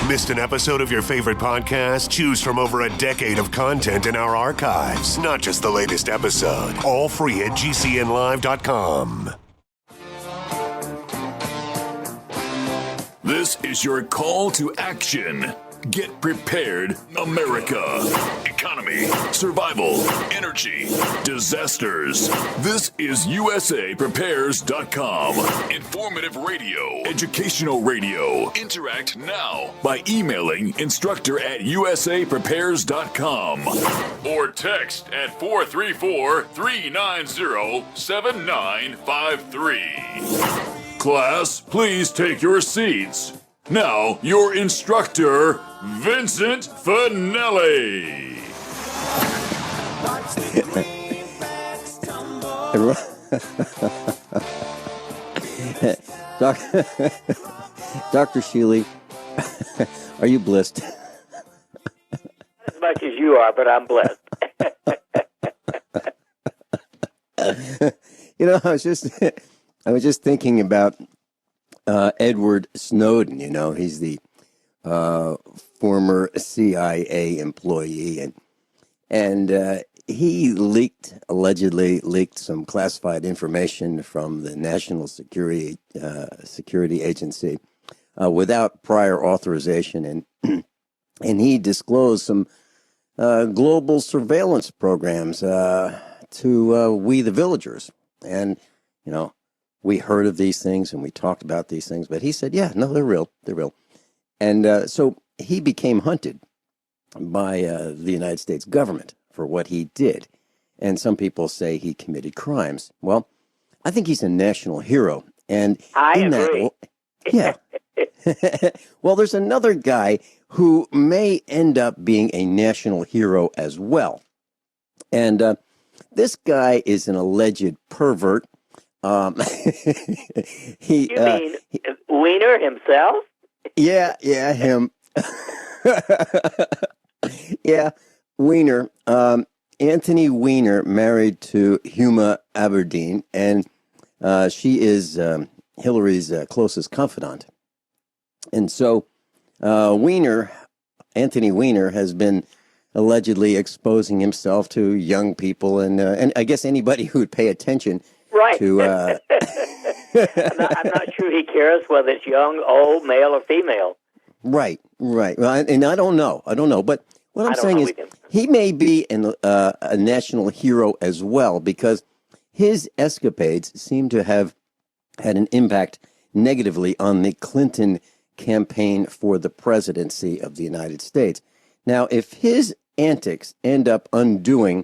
Missed an episode of your favorite podcast? Choose from over a decade of content in our archives, not just the latest episode. All free at GCNlive.com. This is your call to action. Get prepared, America. Economy, survival, energy, disasters. This is USAPrepares.com. Informative radio, educational radio. Interact now by emailing instructor@USAPrepares.com or text at 434-390-7953. Class, please take your seats. Now, your instructor, Vincent Finelli. Dr. Shealy, are you blessed? As much as you are, but I'm blessed. I was just thinking about Edward Snowden. He's the former CIA employee, and he allegedly leaked some classified information from the National Security Agency without prior authorization, and and he disclosed some global surveillance programs to we the villagers, and we heard of these things and we talked about these things, but he said, yeah, no, they're real. They're real. And so he became hunted by the United States government for what he did. And some people say he committed crimes. Well, I think he's a national hero. And I agree. Yeah. Well, there's another guy who may end up being a national hero as well. And this guy is an alleged pervert. You mean Wiener himself? Yeah, him. Yeah, Weiner. Anthony Weiner married to Huma Aberdeen, and she is Hillary's closest confidant. And so Anthony Weiner has been allegedly exposing himself to young people, and I guess anybody who would pay attention. Right. To, I'm not sure he cares whether it's young, old, male, or female. Right. Well, and I don't know. But what I'm saying is he may be a national hero as well, because his escapades seem to have had an impact negatively on the Clinton campaign for the presidency of the United States. Now, if his antics end up undoing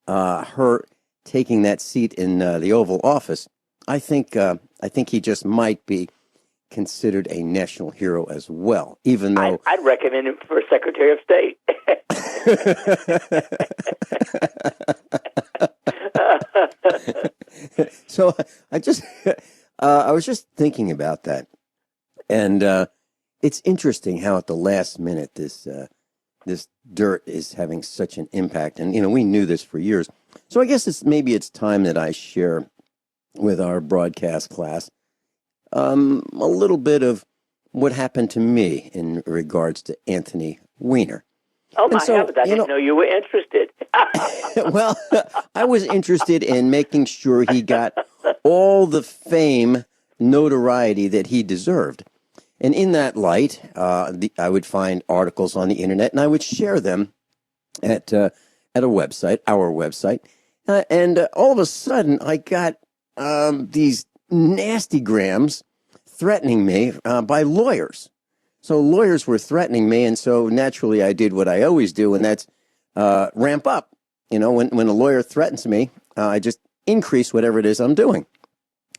her taking that seat in the Oval Office, I think he just might be considered a national hero as well, even though... I'd recommend him for Secretary of State. So I was just thinking about that, and it's interesting how at the last minute this dirt is having such an impact, and we knew this for years. So I guess maybe it's time that I share with our broadcast class a little bit of what happened to me in regards to Anthony Weiner. Oh, my heavens, I didn't know you were interested. Well, I was interested in making sure he got all the fame, notoriety that he deserved. And in that light, I would find articles on the internet, and I would share them at a website, our website. And all of a sudden, I got these nasty grams threatening me by lawyers. So lawyers were threatening me, and so naturally I did what I always do, and that's ramp up. When a lawyer threatens me, I just increase whatever it is I'm doing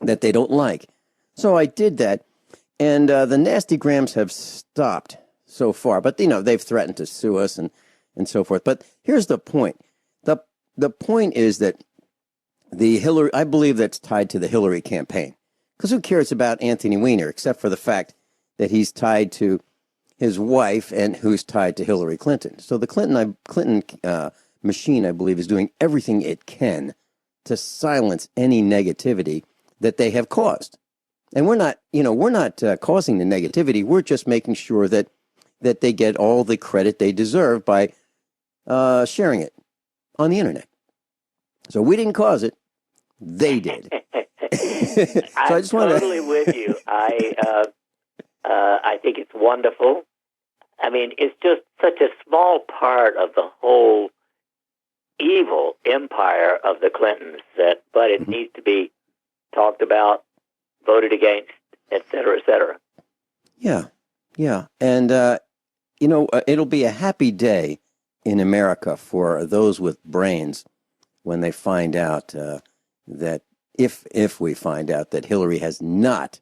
that they don't like. So I did that, and the nasty grams have stopped so far. But, they've threatened to sue us and so forth. But here's the point. The point is that I believe that's tied to the Hillary campaign. Because who cares about Anthony Weiner, except for the fact that he's tied to his wife and who's tied to Hillary Clinton. So the Clinton machine, I believe, is doing everything it can to silence any negativity that they have caused. And we're not causing the negativity. We're just making sure that that they get all the credit they deserve by sharing it on the internet. So we didn't cause it; they did. So I'm totally with you. I think it's wonderful. I mean, it's just such a small part of the whole evil empire of the Clintons but it needs to be talked about, voted against, et cetera, et cetera. Yeah. And, it'll be a happy day in America for those with brains when they find out that if we find out that Hillary has not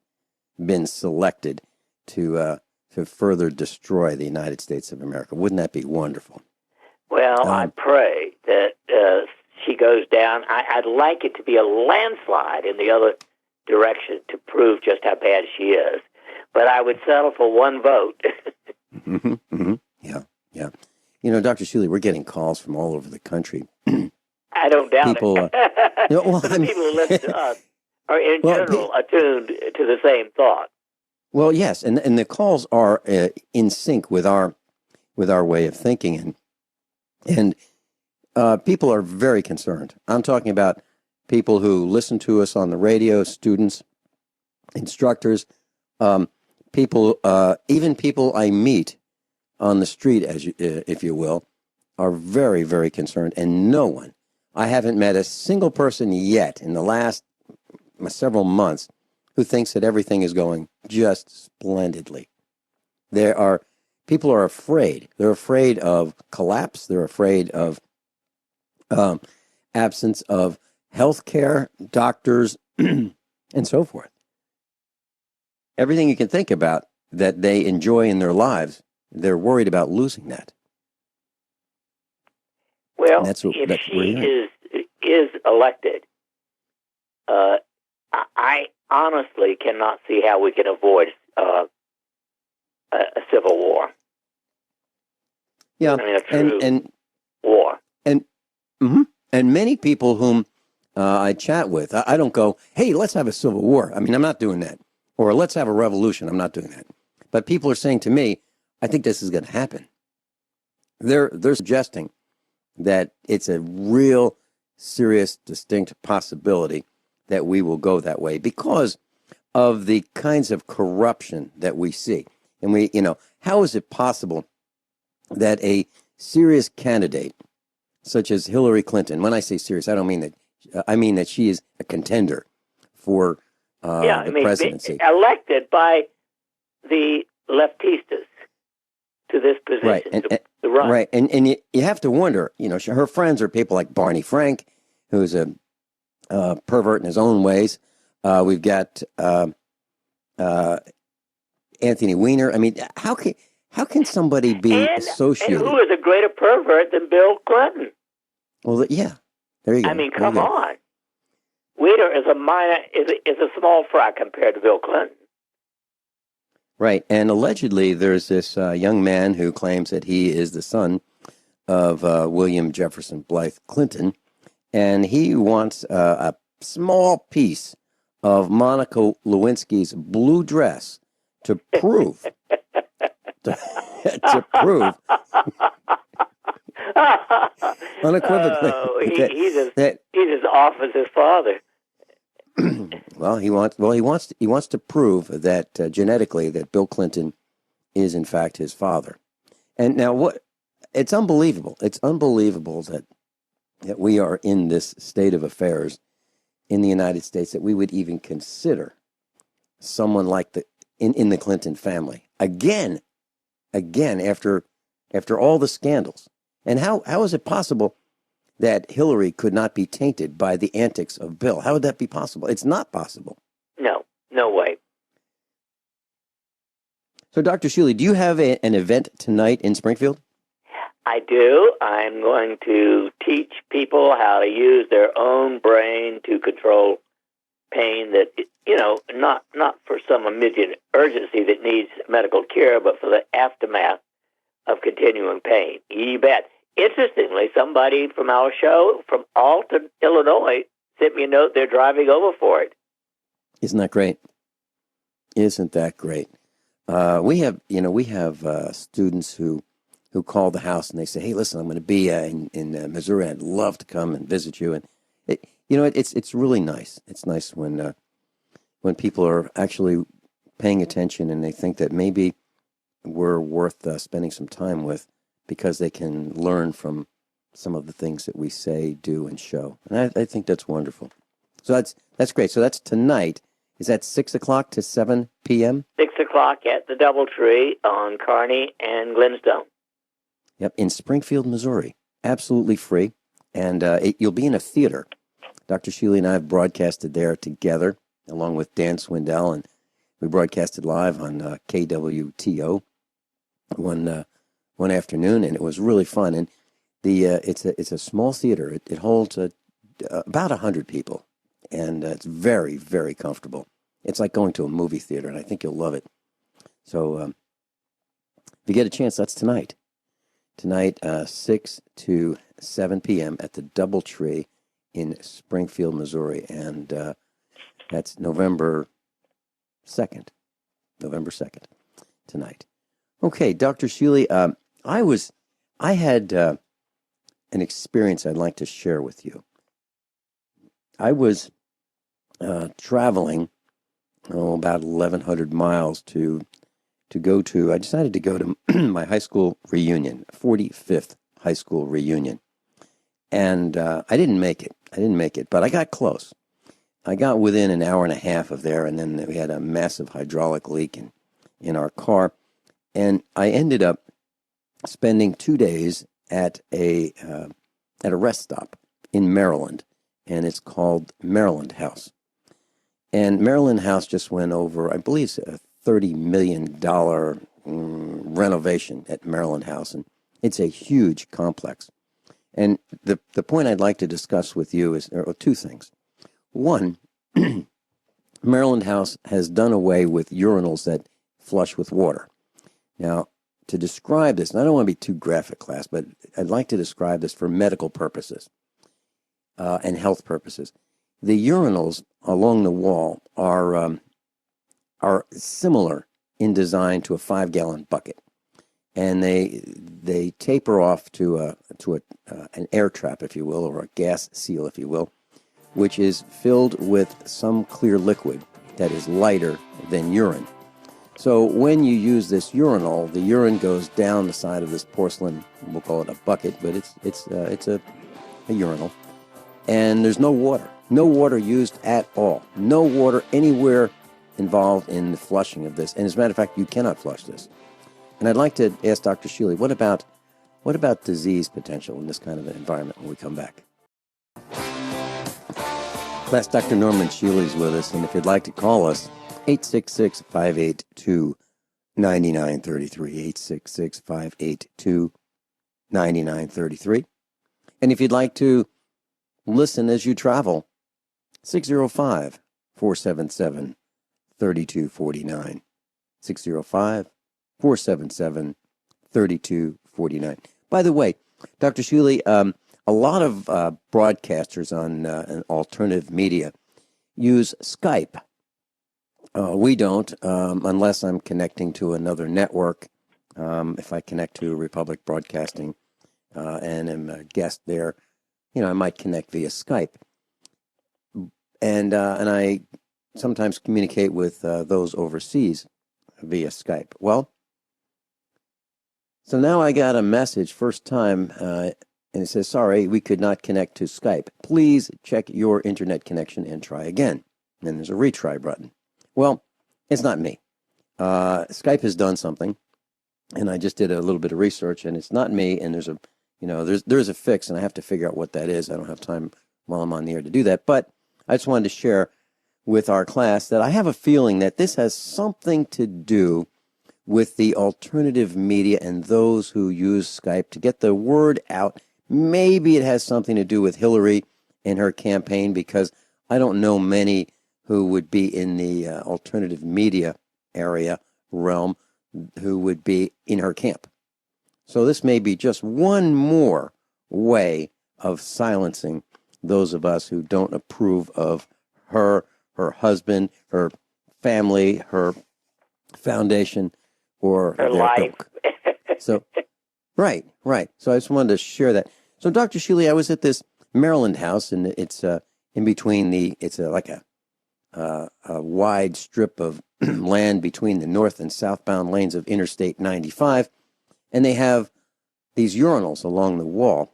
been selected to further destroy the United States of America. Wouldn't that be wonderful? Well, I pray that she goes down. I'd like it to be a landslide in the other direction to prove just how bad she is. But I would settle for one vote. Yeah. Dr. Shealy, we're getting calls from all over the country. I don't doubt people, it. People who listen to us are in general attuned to the same thought. Well, yes, and the calls are in sync with our way of thinking, and people are very concerned. I'm talking about people who listen to us on the radio, students, instructors, people, even people I meet on the street, if you will, are very, very concerned, and no one. I haven't met a single person yet in the last several months who thinks that everything is going just splendidly. People are afraid. They're afraid of collapse. They're afraid of absence of health care, doctors, and so forth. Everything you can think about that they enjoy in their lives, they're worried about losing that. Well, if she is elected, I honestly cannot see how we can avoid a civil war. Yeah, I mean, a true war. And many people whom I chat with, I don't go, hey, let's have a civil war. I mean, I'm not doing that. Or let's have a revolution. I'm not doing that. But people are saying to me, I think this is going to happen. They're suggesting that it's a real, serious, distinct possibility that we will go that way because of the kinds of corruption that we see. And how is it possible that a serious candidate such as Hillary Clinton, when I say serious, I don't mean that, I mean that she is a contender for the presidency. Elected by the leftistas to this position, right? Right, and you have to wonder. Her friends are people like Barney Frank, who's a pervert in his own ways. We've got Anthony Weiner. I mean, how can somebody be associated? And who is a greater pervert than Bill Clinton? Well, yeah, there you go. I mean, come on. Weiner is a small fry compared to Bill Clinton. Right, and allegedly there's this young man who claims that he is the son of William Jefferson Blythe Clinton, and he wants a small piece of Monica Lewinsky's blue dress to prove to prove unequivocally he's as off as his father. He wants to prove that genetically that Bill Clinton is in fact his father. And now it's unbelievable. It's unbelievable that we are in this state of affairs in the United States, that we would even consider someone like in the Clinton family again after all the scandals. And how is it possible that Hillary could not be tainted by the antics of Bill? How would that be possible? It's not possible. No way. So, Dr. Shealy, do you have an event tonight in Springfield? I do. I'm going to teach people how to use their own brain to control pain that, not for some immediate urgency that needs medical care, but for the aftermath of continuing pain. You bet. Interestingly, somebody from our show from Alton, Illinois, sent me a note. They're driving over for it. Isn't that great? Isn't that great? We have students who call the house and they say, "Hey, listen, I'm going to be in Missouri. I'd love to come and visit you." And it's really nice. It's nice when people are actually paying attention and they think that maybe we're worth spending some time with because they can learn from some of the things that we say, do, and show. And I think that's wonderful. So that's great. So that's tonight. Is that 6 o'clock to 7 p.m.? 6 o'clock at the Doubletree on Kearney and Glenstone. Yep, in Springfield, Missouri. Absolutely free. And you'll be in a theater. Dr. Shealy and I have broadcasted there together, along with Dan Swindell, and we broadcasted live on KWTO one afternoon, and it was really fun. And it's a small theater. It holds about 100 people, and it's very, very comfortable. It's like going to a movie theater, and I think you'll love it. So if you get a chance, that's tonight. Tonight, 6 to 7 p.m. at the Doubletree in Springfield, Missouri, and that's November 2nd. November 2nd, tonight. Okay, Dr. Shealy, I had an experience I'd like to share with you. I was traveling about 1,100 miles to go to. I decided to go to my high school reunion, 45th high school reunion, and I didn't make it, but I got close. I got within an hour and a half of there, and then we had a massive hydraulic leak in our car, and I ended up spending 2 days at a rest stop in Maryland, and it's called Maryland House. And Maryland House just went over, I believe, a $30 million renovation at Maryland House, and it's a huge complex. And the point I'd like to discuss with you is two things. One, Maryland House has done away with urinals that flush with water. Now, to describe this, and I don't want to be too graphic, class, but I'd like to describe this for medical purposes and health purposes. The urinals along the wall are similar in design to a 5-gallon bucket, and they taper off to an air trap, if you will, or a gas seal, if you will, which is filled with some clear liquid that is lighter than urine. So when you use this urinal, the urine goes down the side of this porcelain, we'll call it a bucket, but it's a urinal, and there's no water used at all, no water anywhere involved in the flushing of this. And as a matter of fact, you cannot flush this. And I'd like to ask Dr. Shealy, what about disease potential in this kind of an environment when we come back? Class, Dr. Norman Shealy's with us, and if you'd like to call us, 866-582-9933, 866-582-9933. And if you'd like to listen as you travel, 605-477-3249, 605-477-3249. By the way, Dr. Shealy, a lot of broadcasters on alternative media use Skype. We don't, unless I'm connecting to another network. If I connect to Republic Broadcasting and am a guest there, I might connect via Skype. And I sometimes communicate with those overseas via Skype. Well, so now I got a message first time, and it says, sorry, we could not connect to Skype. Please check your internet connection and try again. And then there's a retry button. Well, it's not me. Skype has done something, and I just did a little bit of research, and it's not me, and there's a fix, and I have to figure out what that is. I don't have time while I'm on the air to do that, but I just wanted to share with our class that I have a feeling that this has something to do with the alternative media and those who use Skype to get the word out. Maybe it has something to do with Hillary and her campaign, because I don't know many who would be in the alternative media area realm who would be in her camp. So this may be just one more way of silencing those of us who don't approve of her husband, her family, her foundation for Her their life. ilk. So, right. So I just wanted to share that. So, Dr. Shealy, I was at this Maryland house, and it's in between like a wide strip of land between the north and southbound lanes of Interstate 95, and they have these urinals along the wall,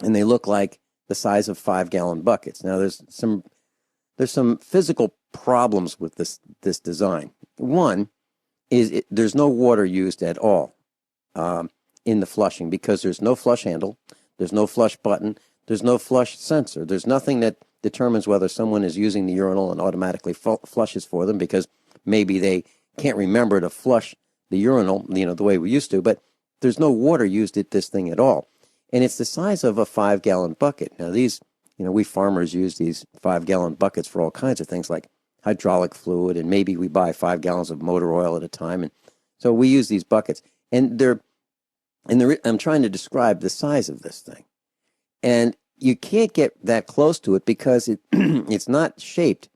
and they look like the size of 5-gallon buckets. Now, there's some physical problems with this design. One is there's no water used at all in the flushing, because there's no flush handle, there's no flush button, there's no flush sensor. There's nothing that determines whether someone is using the urinal and automatically flushes for them, because maybe they can't remember to flush the urinal, the way we used to. But there's no water used at this thing at all. And it's the size of a 5-gallon bucket. Now, these, we farmers use these 5-gallon buckets for all kinds of things like hydraulic fluid, and maybe we buy 5 gallons of motor oil at a time. And so we use these buckets. And I'm trying to describe the size of this thing. And you can't get that close to it because it's not shaped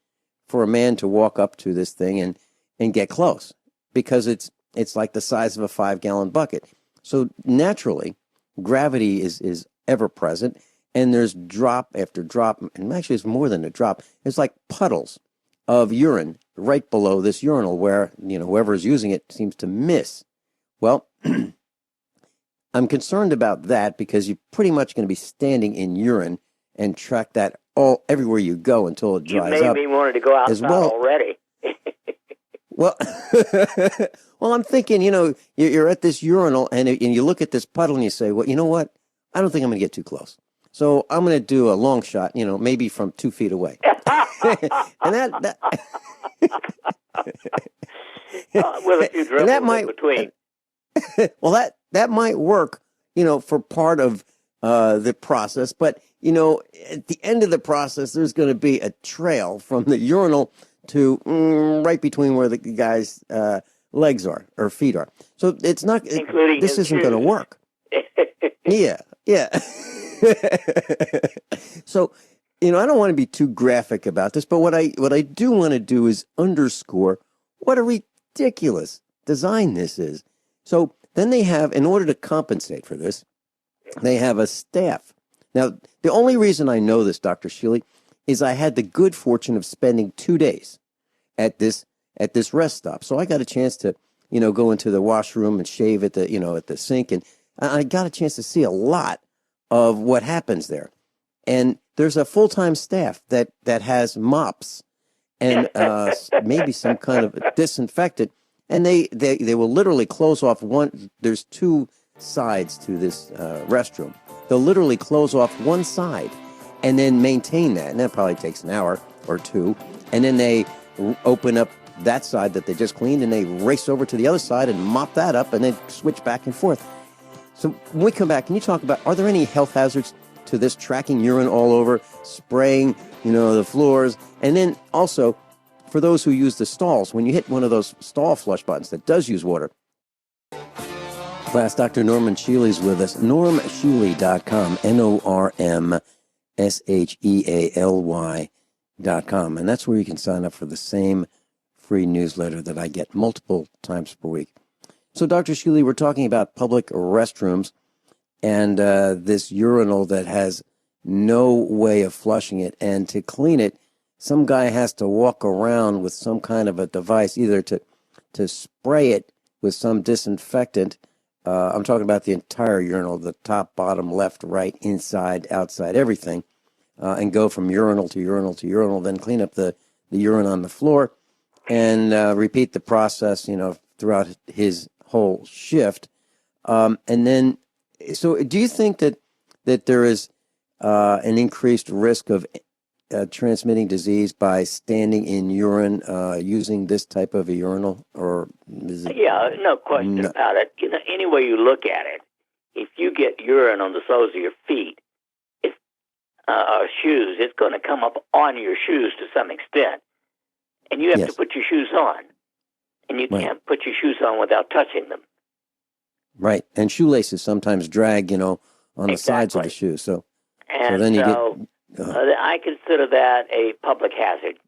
for a man to walk up to this thing and get close, because it's like the size of a 5-gallon bucket. So naturally, gravity is ever present, and there's drop after drop, and actually it's more than a drop. It's like puddles of urine right below this urinal where, whoever is using it seems to miss. Well, I'm concerned about that, because you're pretty much going to be standing in urine and track that everywhere you go until it dries up. You made me wanted to go outside as well. Already. Well, well, I'm thinking, you're at this urinal and you look at this puddle and you say, well, you know what? I don't think I'm going to get too close. So I'm going to do a long shot, maybe from 2 feet away. And that with a few dribbles in between. Well, that might work, for part of the process. But, at the end of the process, there's going to be a trail from the urinal to right between where the guy's legs are or feet are. So it's not. This isn't going to work. Yeah. So, I don't want to be too graphic about this, but what I do want to do is underscore what a ridiculous design this is. So then they have, in order to compensate for this, they have a staff. Now, the only reason I know this, Dr. Shealy, is I had the good fortune of spending 2 days at this rest stop. So I got a chance to, go into the washroom and shave at the sink, and I got a chance to see a lot of what happens there. And there's a full-time staff that has mops and maybe some kind of disinfectant. And they will literally close off one. There's 2 sides to this restroom. They'll literally close off one side and then maintain that. And that probably takes an hour or 2. And then they open up that side that they just cleaned, and they race over to the other side and mop that up, and then switch back and forth. So when we come back, can you talk about, are there any health hazards to this tracking urine all over, spraying, the floors? And then also, for those who use the stalls, when you hit one of those stall flush buttons that does use water. Class, Dr. Norman Shealy's with us. NormShealy.com, NormShealy.com. And that's where you can sign up for the same free newsletter that I get multiple times per week. So, Dr. Shealy, we're talking about public restrooms and this urinal that has no way of flushing it. And to clean it, some guy has to walk around with some kind of a device, either to spray it with some disinfectant. I'm talking about the entire urinal, the top, bottom, left, right, inside, outside, everything, and go from urinal to urinal to urinal, then clean up the urine on the floor, and repeat the process, throughout his whole shift. And then, so do you think that there is an increased risk of transmitting disease by standing in urine using this type of a urinal, or is it? Yeah, no question about it. Any way you look at it, if you get urine on the soles of your feet, or shoes, it's going to come up on your shoes to some extent, and you have to put your shoes on, and you can't put your shoes on without touching them. Right, and shoelaces sometimes drag, on the sides of the shoe. So then you get. I consider that a public hazard.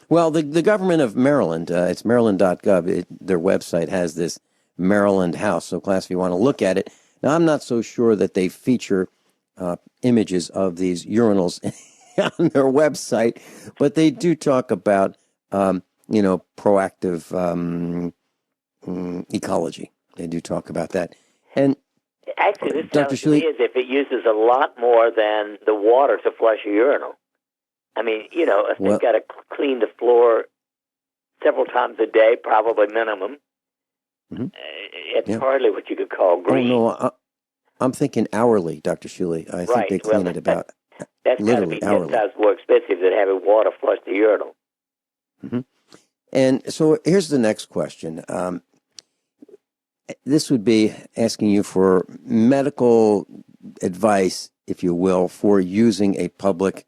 Well, the government of Maryland, it's maryland.gov, their website has this Maryland house. So, class, if you want to look at it. Now, I'm not so sure that they feature images of these urinals on their website, but they do talk about, proactive ecology. They do talk about that. And actually, this Dr. sounds to me Shealy, as if it uses a lot more than the water to flush a urinal. I mean, if they've got to clean the floor several times a day, probably minimum, it's hardly what you could call green. Oh, no, I'm thinking hourly, Dr. Shealy. I think they clean it about that's literally hourly. That's 10 times more expensive than having water flush the urinal. Mm-hmm. And so here's the next question. This would be asking you for medical advice, if you will, for using a public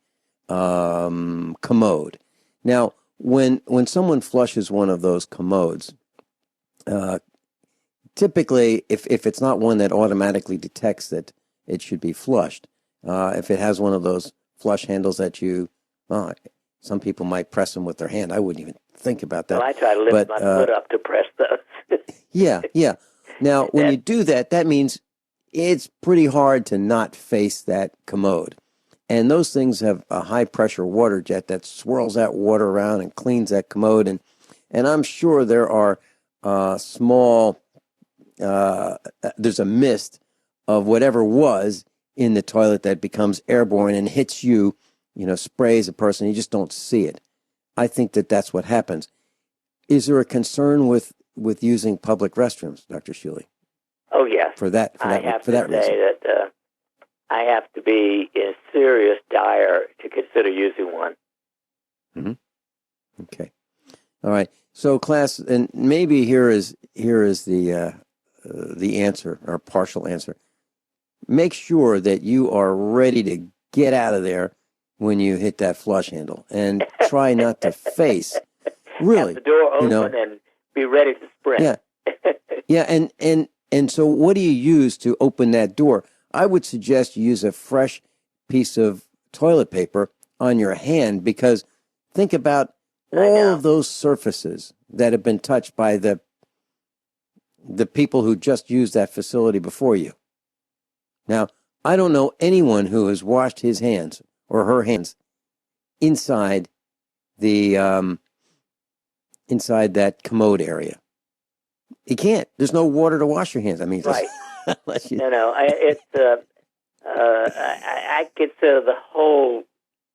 commode. Now, when someone flushes one of those commodes, typically, if it's not one that automatically detects that it should be flushed, if it has one of those flush handles that some people might press them with their hand. I wouldn't even think about that. Well, I try to lift my foot up to press those. Yeah. Now, when you do that, that means it's pretty hard to not face that commode. And those things have a high-pressure water jet that swirls that water around and cleans that commode. And I'm sure there are there's a mist of whatever was in the toilet that becomes airborne and hits you, sprays a person. You just don't see it. I think that's what happens. Is there a concern with using public restrooms, Dr. Shealy? Oh, yes. For that I have for that to say reason. that I have to be in serious dire to consider using one. Mm-hmm. Okay. All right. So, class, and maybe here is the answer, or partial answer. Make sure that you are ready to get out of there when you hit that flush handle, and try not to face. Really, have the door open and be ready to sprint. Yeah. And so, what do you use to open that door? I would suggest you use a fresh piece of toilet paper on your hand, because think about all of those surfaces that have been touched by the people who just used that facility before you. Now, I don't know anyone who has washed his hands or her hands inside inside that commode area. You can't. There's no water to wash your hands. I mean, right. Unless you... No. I consider the whole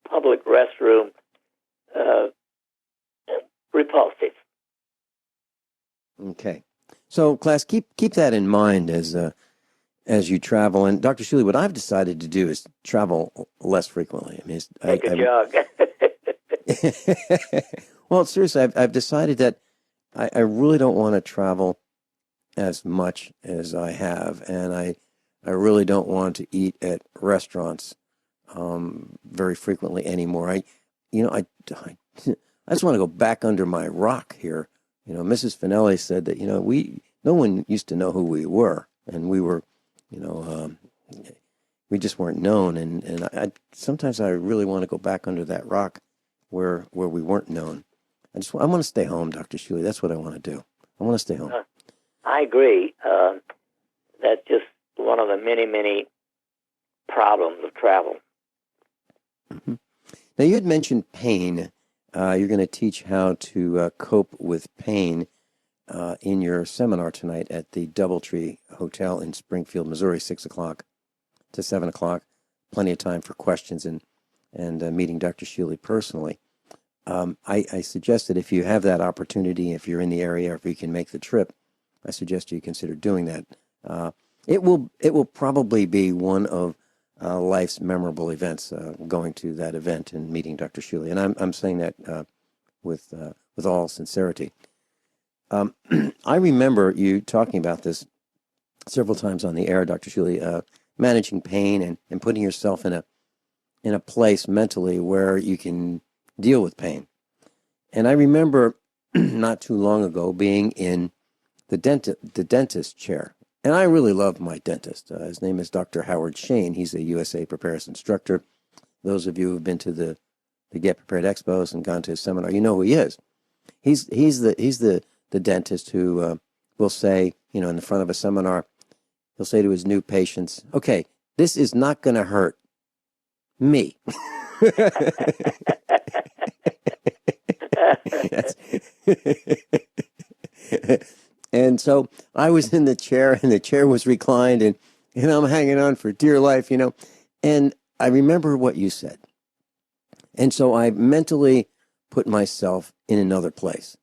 public restroom repulsive. Okay. So, class, keep that in mind as you travel. And Dr. Shealy, what I've decided to do is travel less frequently. I mean, take a jog. Well, seriously, I've decided that I really don't want to travel as much as I have, and I really don't want to eat at restaurants very frequently anymore. I just want to go back under my rock here. Mrs. Finelli said that no one used to know who we were, and we were, we just weren't known. And sometimes I really want to go back under that rock where we weren't known. I want to stay home, Dr. Shealy. That's what I want to do. I want to stay home. I agree. That's just one of the many, many problems of travel. Mm-hmm. Now, you had mentioned pain. You're going to teach how to cope with pain in your seminar tonight at the Doubletree Hotel in Springfield, Missouri, 6 o'clock to 7 o'clock. Plenty of time for questions and meeting Dr. Shealy personally. I suggest that if you have that opportunity, if you're in the area, or if you can make the trip, I suggest you consider doing that. It will probably be one of life's memorable events, going to that event and meeting Dr. Shealy. And I'm saying that with all sincerity. I remember you talking about this several times on the air, Dr. Shealy, managing pain and putting yourself in a place mentally where you can deal with pain. And I remember not too long ago being in the dentist chair. And I really love my dentist. His name is Dr. Howard Shayne. He's a USA Preparedness instructor. Those of you who have been to the the Get Prepared Expos and gone to his seminar, you know who he is. He's the dentist who will say, in the front of a seminar, he'll say to his new patients, "Okay, this is not going to hurt me." And so I was in the chair, and the chair was reclined, and I'm hanging on for dear life, And I remember what you said. And so I mentally put myself in another place.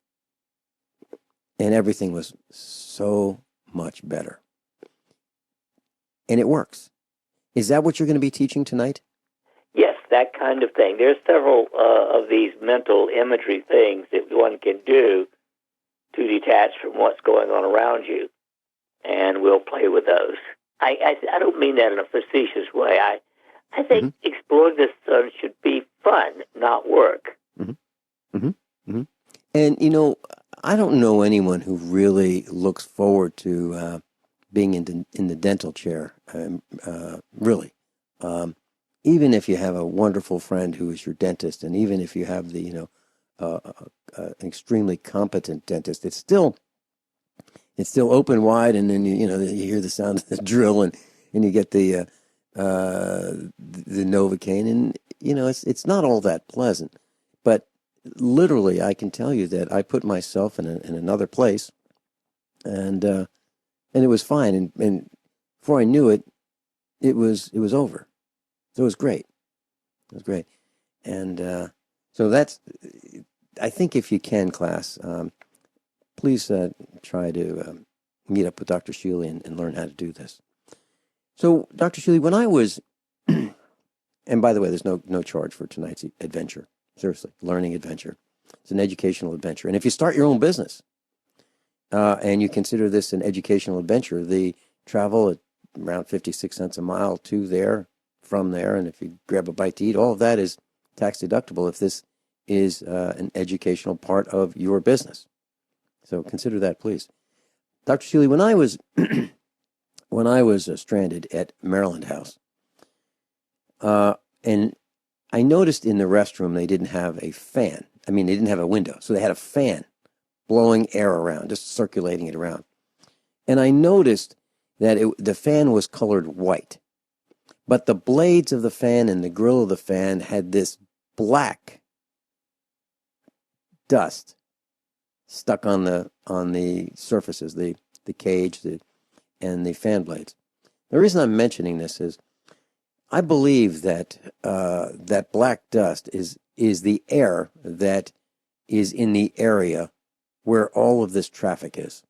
And everything was so much better. And it works. Is that what you're going to be teaching tonight? Yes, that kind of thing. There's several of these mental imagery things that one can do to detach from what's going on around you, and we'll play with those. I don't mean that in a facetious way. I think exploring this should be fun, not work. And, I don't know anyone who really looks forward to being in the dental chair, really. Even if you have a wonderful friend who is your dentist, and even if you have the, an extremely competent dentist, it's still open wide, and then you hear the sound of the drill, and you get the Novocaine, and it's not all that pleasant. But literally, I can tell you that I put myself in another place, and it was fine, and before I knew it, it was over. So it was great. It was great, and so that's. I think if you can, class, please try to meet up with Dr. Shealy and learn how to do this. So, Dr. Shealy, when I was, and by the way, there's no charge for tonight's adventure. Seriously, learning adventure. It's an educational adventure. And if you start your own business and you consider this an educational adventure, the travel at around 56 cents a mile to there, from there, and if you grab a bite to eat, all of that is tax deductible if this is an educational part of your business. So consider that, please. Dr. Shealy, when I was stranded at Maryland House, and I noticed in the restroom they didn't have a fan. I mean, they didn't have a window, so they had a fan blowing air around, just circulating it around. And I noticed that the fan was colored white, but the blades of the fan and the grill of the fan had this black dust stuck on the surfaces, the cage, and the fan blades. The reason I'm mentioning this is I believe that that black dust is the air that is in the area where all of this traffic is.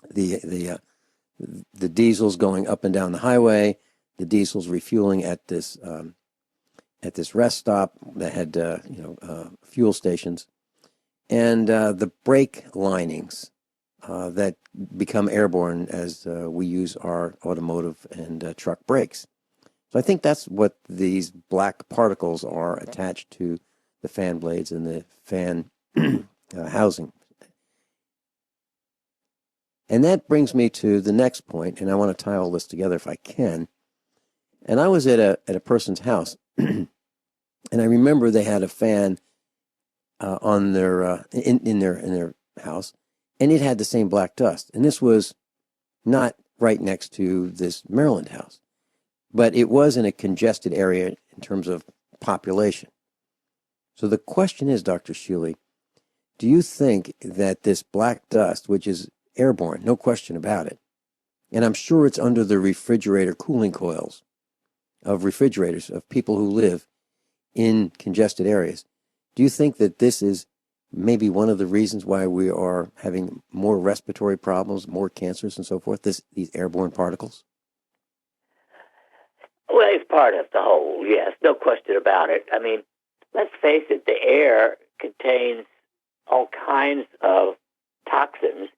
The diesels going up and down the highway, the diesels refueling at this rest stop that had fuel stations, and the brake linings that become airborne as we use our automotive and truck brakes. So I think that's what these black particles are attached to the fan blades and the fan housing. And that brings me to the next point, and I want to tie all this together if I can. And I was at a person's house, and I remember they had a fan on their in their house, and it had the same black dust. And this was not right next to this Maryland house, but it was in a congested area in terms of population. So the question is, Dr. Shealy, do you think that this black dust, which is airborne, no question about it, and I'm sure it's under the refrigerator cooling coils of refrigerators of people who live in congested areas, do you think that this is maybe one of the reasons why we are having more respiratory problems, more cancers and so forth, these airborne particles? Well, it's part of the whole, yes, no question about it. I mean, let's face it, the air contains all kinds of toxins,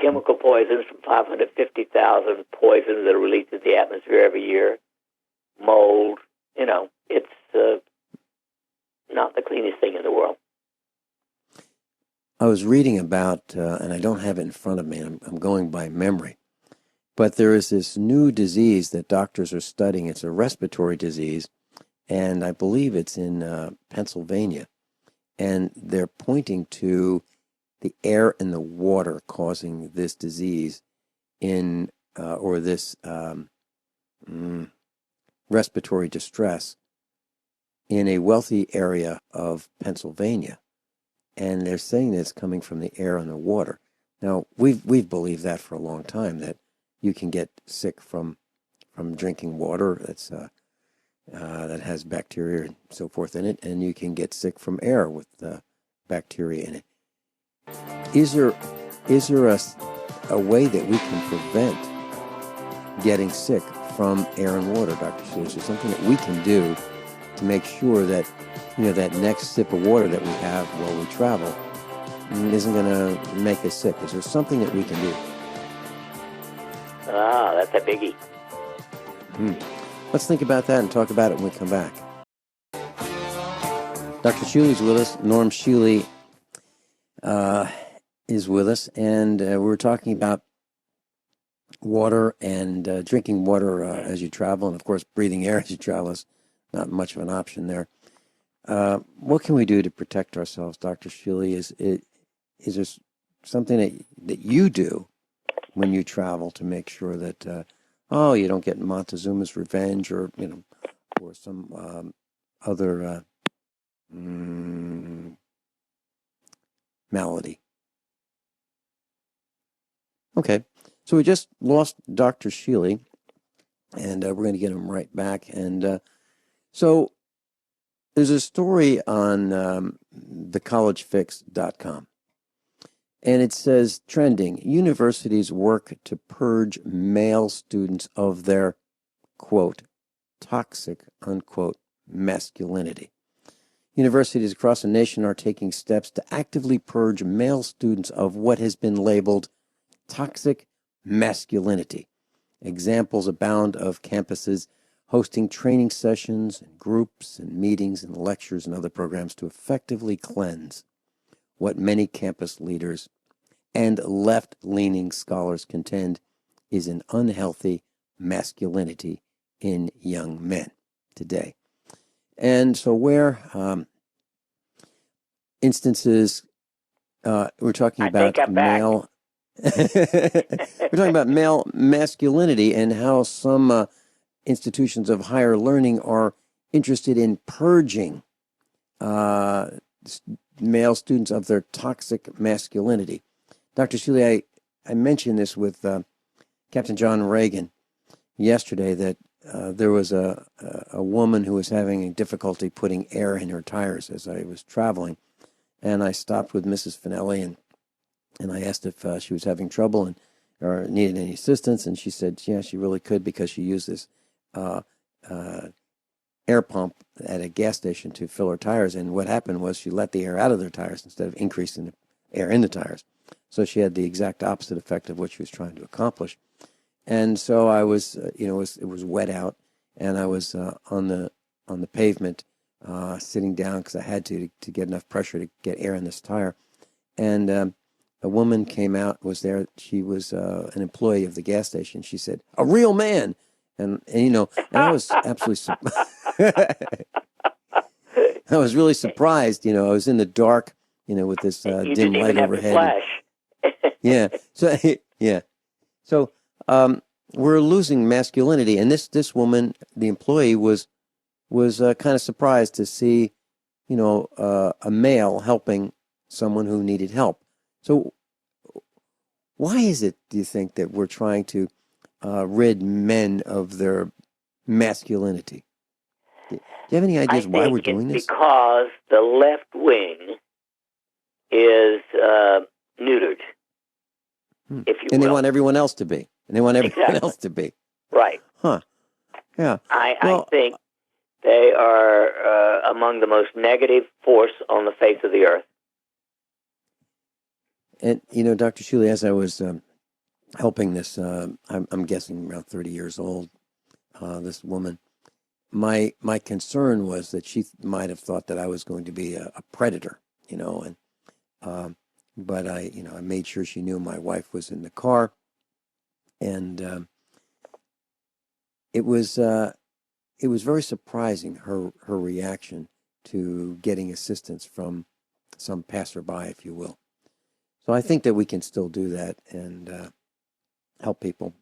chemical poisons from 550,000 poisons that are released into the atmosphere every year, mold, it's not the cleanest thing in the world. I was reading about, and I don't have it in front of me, I'm going by memory, but there is this new disease that doctors are studying. It's a respiratory disease, and I believe it's in Pennsylvania, and they're pointing to the air and the water causing this disease or this respiratory distress in a wealthy area of Pennsylvania. And they're saying that it's coming from the air and the water. Now, we've believed that for a long time, that you can get sick from drinking water that has bacteria and so forth in it, and you can get sick from air with bacteria in it. Is there a way that we can prevent getting sick from air and water, Dr. Shealy? Is there something that we can do to make sure that that next sip of water that we have while we travel isn't going to make us sick? Is there something that we can do? Ah, that's a biggie. Let's think about that and talk about it when we come back. Dr. Shealy's with us. Norm Shealy is with us, and we're talking about water and drinking water as you travel, and of course breathing air as you travel is not much of an option there. What can we do to protect ourselves, Dr. Shealy? Is there something that you do when you travel to make sure that you don't get Montezuma's revenge or some other malady? Okay, so we just lost Dr. Shealy, and we're going to get him right back. And so there's a story on thecollegefix.com, and it says, trending, universities work to purge male students of their, quote, toxic, unquote, masculinity. Universities across the nation are taking steps to actively purge male students of what has been labeled toxic masculinity. Examples abound of campuses hosting training sessions and groups and meetings and lectures and other programs to effectively cleanse what many campus leaders and left-leaning scholars contend is an unhealthy masculinity in young men today. And so where instances, we're talking about male... We're talking about male masculinity and how some institutions of higher learning are interested in purging male students of their toxic masculinity. Dr. Shealy, I mentioned this with Captain John Regan yesterday, that there was a woman who was having difficulty putting air in her tires as I was traveling, and I stopped with Mrs. Finelli and I asked if she was having trouble or needed any assistance, and she said, yeah, she really could, because she used this air pump at a gas station to fill her tires, and what happened was she let the air out of their tires instead of increasing the air in the tires. So she had the exact opposite effect of what she was trying to accomplish. And so I was, it was wet out, and I was on the pavement, sitting down because I had to get enough pressure to get air in this tire, and a woman came out, was there. She was an employee of the gas station. She said, "A real man," and I was absolutely I was really surprised. I was in the dark, with this dim light overhead. Yeah. So yeah. So we're losing masculinity, and this woman, the employee, was kind of surprised to see, a male helping someone who needed help. So why is it, do you think, that we're trying to rid men of their masculinity? Do you have any ideas why we're doing this? Because the left wing is neutered, if you will. And they want everyone else to be. And they want everyone else to be. Right. Huh. Yeah. I think they are among the most negative force on the face of the earth. And, Dr. Shealy, as I was helping this, I'm guessing around 30 years old, this woman, my concern was that she might have thought that I was going to be a predator, but I made sure she knew my wife was in the car, and it was it was very surprising, her reaction to getting assistance from some passerby, if you will. So I think that we can still do that and help people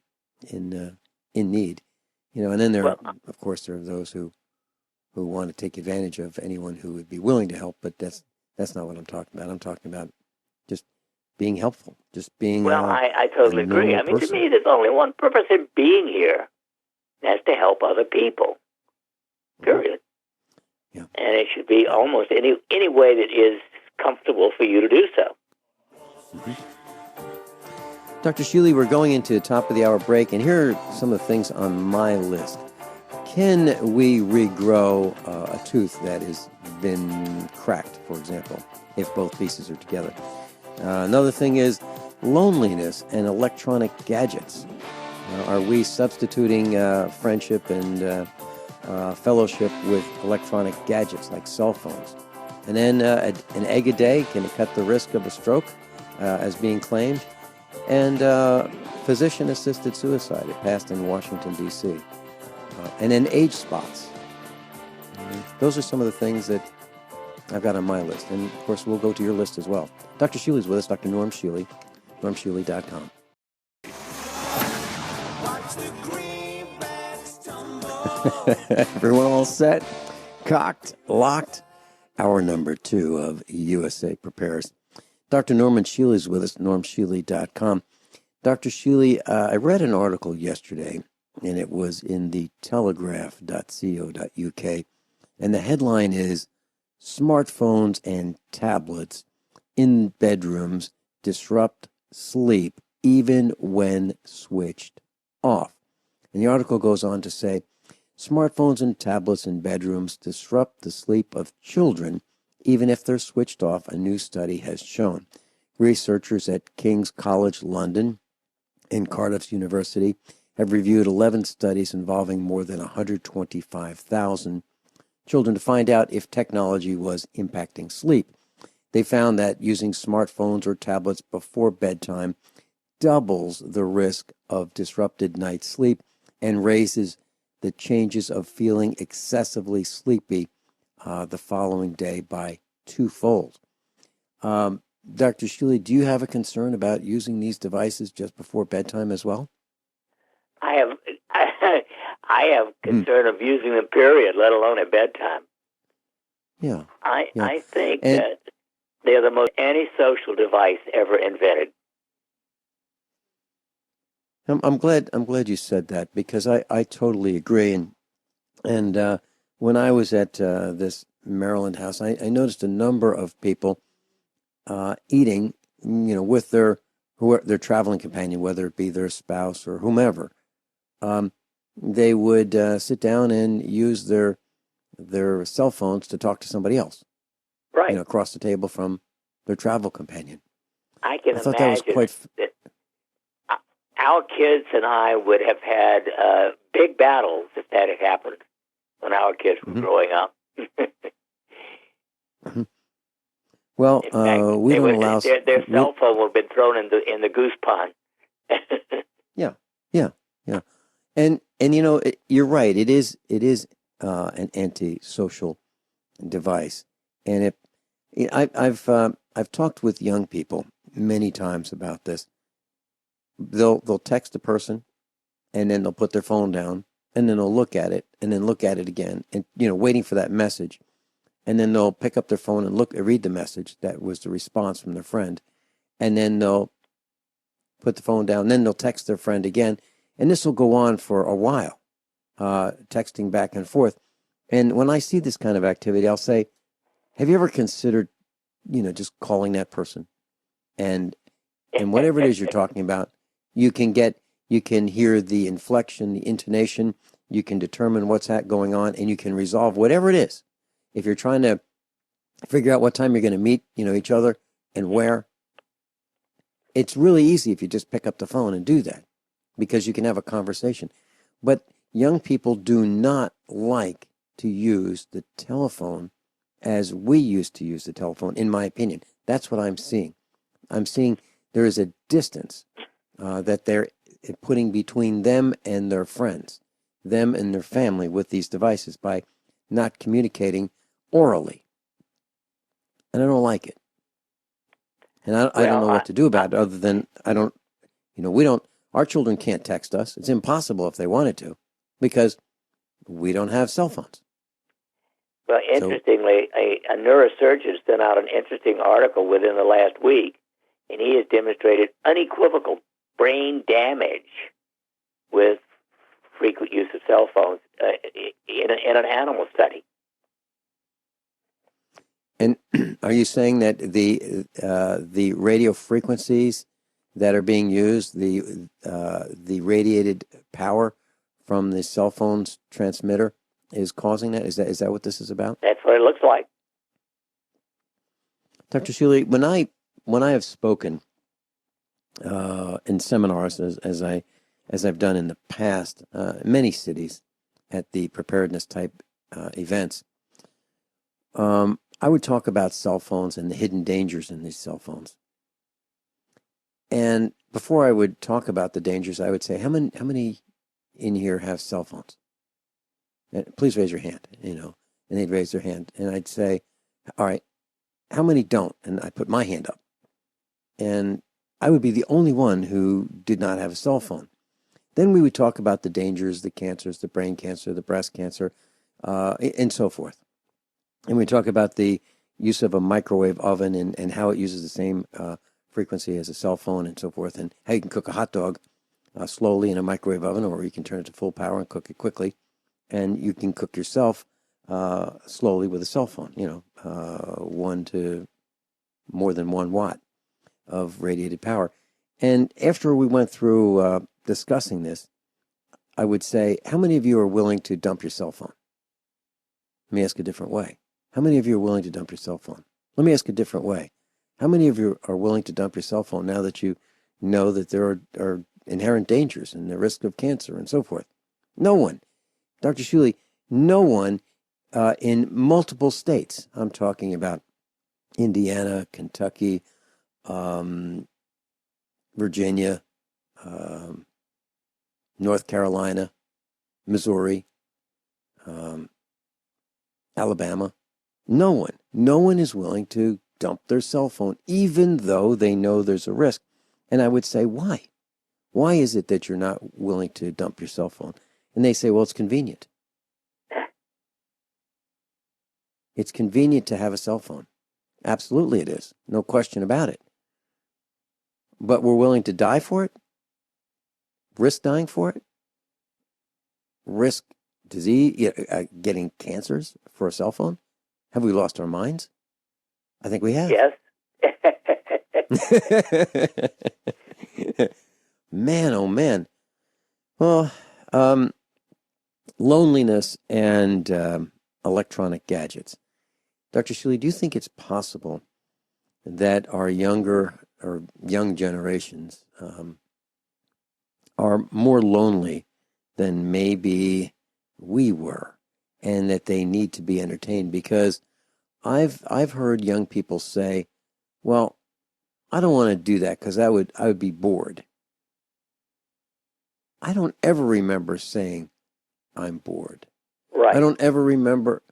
in need, And then of course, there are those who want to take advantage of anyone who would be willing to help. But that's not what I'm talking about. I'm talking about just being helpful, just being. Well, I totally agree. I mean, to me, there's only one purpose in being here. That's to help other people. Period. Yeah. And it should be almost any way that is comfortable for you to do so. Mm-hmm. Dr. Shealy, we're going into the top of the hour break, and here are some of the things on my list. Can we regrow a tooth that has been cracked, for example, if both pieces are together? Another thing is loneliness and electronic gadgets. Are we substituting friendship and fellowship with electronic gadgets like cell phones? And then an egg a day, can it cut the risk of a stroke as being claimed? And physician-assisted suicide, it passed in Washington, D.C. And then age spots. Those are some of the things that I've got on my list. And, of course, we'll go to your list as well. Dr. Shealy's with us, Dr. Norm Shealy, normshealy.com. Everyone all set? Cocked? Locked? Hour number 2 of USA Prepares. Dr. Norman Shealy is with us, normshealy.com. Dr. Shealy, I read an article yesterday, and it was in the telegraph.co.uk, and the headline is, Smartphones and tablets in bedrooms disrupt sleep even when switched off. And the article goes on to say, smartphones and tablets in bedrooms disrupt the sleep of children even if they're switched off, a new study has shown. Researchers at King's College London and Cardiff's University have reviewed 11 studies involving more than 125,000 children to find out if technology was impacting sleep. They found that using smartphones or tablets before bedtime doubles the risk of disrupted night sleep and raises the chances of feeling excessively sleepy the following day by twofold. Dr. Shealy, do you have a concern about using these devices just before bedtime as well? I have concern of using them, period, let alone at bedtime. Yeah. I think that they're the most antisocial device ever invented. I'm glad you said that, because I totally agree. And when I was at this Maryland house, I noticed a number of people eating, with their traveling companion, whether it be their spouse or whomever. They would sit down and use their cell phones to talk to somebody else, right? Across the table from their travel companion. I can thought imagine that was that our kids and I would have had big battles if that had happened when our kids were growing up. Well, fact, we don't allow their cell phone would have been thrown in the goose pond. Yeah. And you're right. It is an antisocial device, and I've talked with young people many times about this. They'll text a person, and then they'll put their phone down, and then they'll look at it, and then look at it again, and waiting for that message, and then they'll pick up their phone and read the message that was the response from their friend, and then they'll put the phone down, and then they'll text their friend again, and this will go on for a while, texting back and forth. And when I see this kind of activity, I'll say, have you ever considered, just calling that person, and whatever it is you're talking about, you can hear the inflection, the intonation, you can determine what's going on, and you can resolve whatever it is. If you're trying to figure out what time you're going to meet, each other and where, it's really easy if you just pick up the phone and do that, because you can have a conversation. But young people do not like to use the telephone as we used to use the telephone, in my opinion. That's what I'm seeing. I'm seeing there is a distance that they're putting between them and their friends. them and their family with these devices by not communicating orally. And I don't like it. And I don't know what to do about it other than our children can't text us. It's impossible if they wanted to because we don't have cell phones. Well, interestingly, a neurosurgeon sent out an interesting article within the last week, and he has demonstrated unequivocal brain damage with frequent use of cell phones in an animal study. And are you saying that the radio frequencies that are being used, the radiated power from the cell phone's transmitter, is causing that? Is that what this is about? That's what it looks like. Dr. Shealy, when I have spoken in seminars as I've done in the past, many cities at the preparedness type events, I would talk about cell phones and the hidden dangers in these cell phones. And before I would talk about the dangers, I would say, how many in here have cell phones? Please raise your hand, and they'd raise their hand. And I'd say, all right, how many don't? And I put my hand up. And I would be the only one who did not have a cell phone. Then we would talk about the dangers, the cancers, the brain cancer, the breast cancer, and so forth. And we talk about the use of a microwave oven and how it uses the same frequency as a cell phone and so forth, and how you can cook a hot dog slowly in a microwave oven, or you can turn it to full power and cook it quickly. And you can cook yourself slowly with a cell phone, 1 to more than 1 watt of radiated power. And after we went through discussing this, I would say, how many of you are willing to dump your cell phone? Let me ask a different way. How many of you are willing to dump your cell phone? Let me ask a different way. How many of you are willing to dump your cell phone now that you know that there are inherent dangers and the risk of cancer and so forth? No one. Dr. Shealy, no one in multiple states. I'm talking about Indiana, Kentucky, Virginia, North Carolina, Missouri, Alabama. No one is willing to dump their cell phone, even though they know there's a risk. And I would say, why? Why is it that you're not willing to dump your cell phone? And they say, well, it's convenient. It's convenient to have a cell phone. Absolutely it is. No question about it. But we're willing to die for it? Risk dying for it? Risk disease, getting cancers for a cell phone? Have we lost our minds? I think we have. Yes. Man, oh man. Well, loneliness and electronic gadgets. Dr. Shealy, do you think it's possible that our young generations are more lonely than maybe we were, and that they need to be entertained? Because I've heard young people say, well, I don't want to do that because I would be bored. I don't ever remember saying I'm bored. Right. I don't ever remember,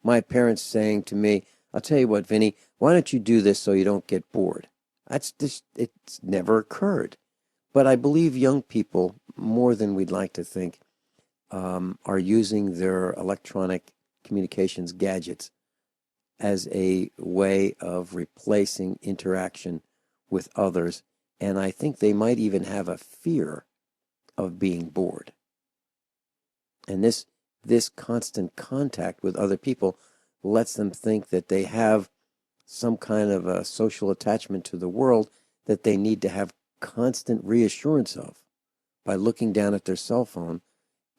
my parents saying to me, I'll tell you what, Vinny, why don't you do this so you don't get bored? It's never occurred. But I believe young people, more than we'd like to think, are using their electronic communications gadgets as a way of replacing interaction with others. And I think they might even have a fear of being bored. And this constant contact with other people lets them think that they have some kind of a social attachment to the world that they need to have constant reassurance of by looking down at their cell phone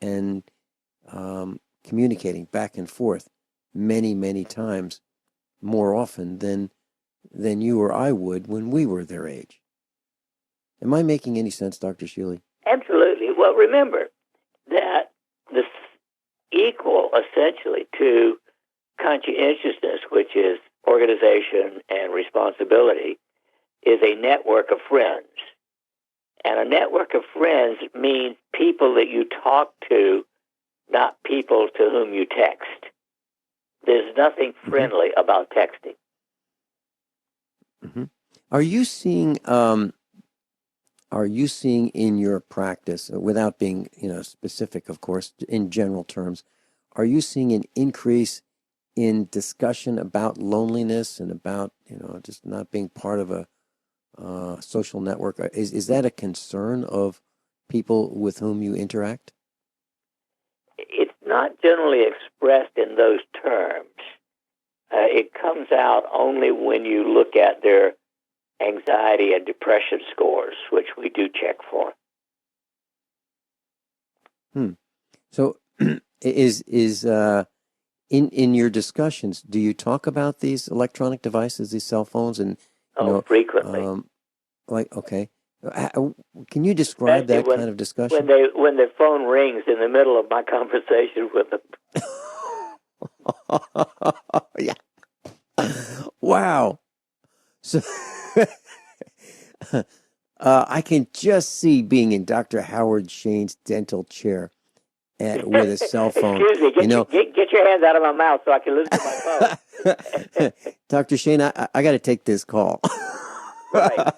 and communicating back and forth many, many times more often than you or I would when we were their age. Am I making any sense, Dr. Shealy? Absolutely. Well, remember that this equal essentially to conscientiousness, which is organization and responsibility, is a network of friends. And a network of friends means people that you talk to, not people to whom you text. There's nothing friendly about texting. Mm-hmm. Are you seeing in your practice, without being specific, of course, in general terms, are you seeing an increase in discussion about loneliness and about just not being part of a social network? Is that a concern of people with whom you interact? It's not generally expressed in those terms. It comes out only when you look at their anxiety and depression scores, which we do check for. So, is in your discussions, do you talk about these electronic devices, these cell phones, and frequently? Okay, can you describe that kind of discussion? When the phone rings in the middle of my conversation with them. Yeah. Wow. So I can just see being in Dr. Howard Shayne's dental chair with a cell phone. Excuse me, get your hands out of my mouth so I can listen to my phone. Dr. Shayne, I got to take this call. Right.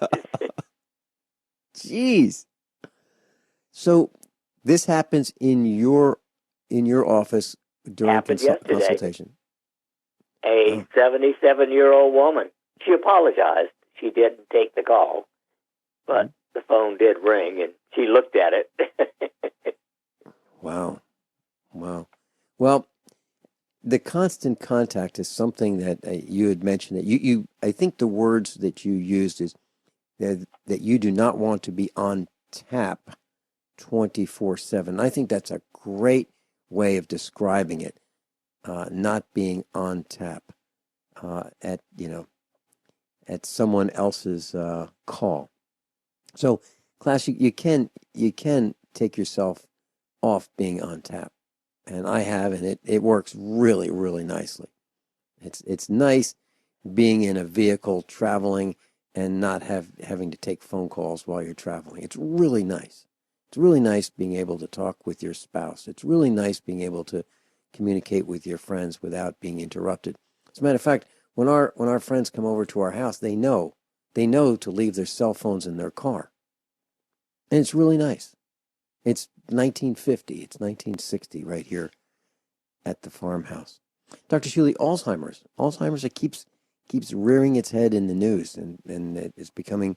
Jeez. So this happens in your office during consultation. A 77-year-old woman. She apologized. She didn't take the call, but the phone did ring, and she looked at it. Wow. Well, the constant contact is something that you had mentioned. That you I think the words that you used is that you do not want to be on tap 24/7. I think that's a great way of describing it. Not being on tap at someone else's call. So, class, you can take yourself off being on tap, and I have, and it works really, really nicely. It's nice being in a vehicle traveling and not having to take phone calls while you're traveling. It's really nice. It's really nice being able to talk with your spouse. It's really nice being able to communicate with your friends without being interrupted. As a matter of fact, when our friends come over to our house, they know to leave their cell phones in their car. And it's really nice. It's 1950, it's 1960 right here at the farmhouse. Dr. Shealy, Alzheimer's, it keeps rearing its head in the news, and it is becoming,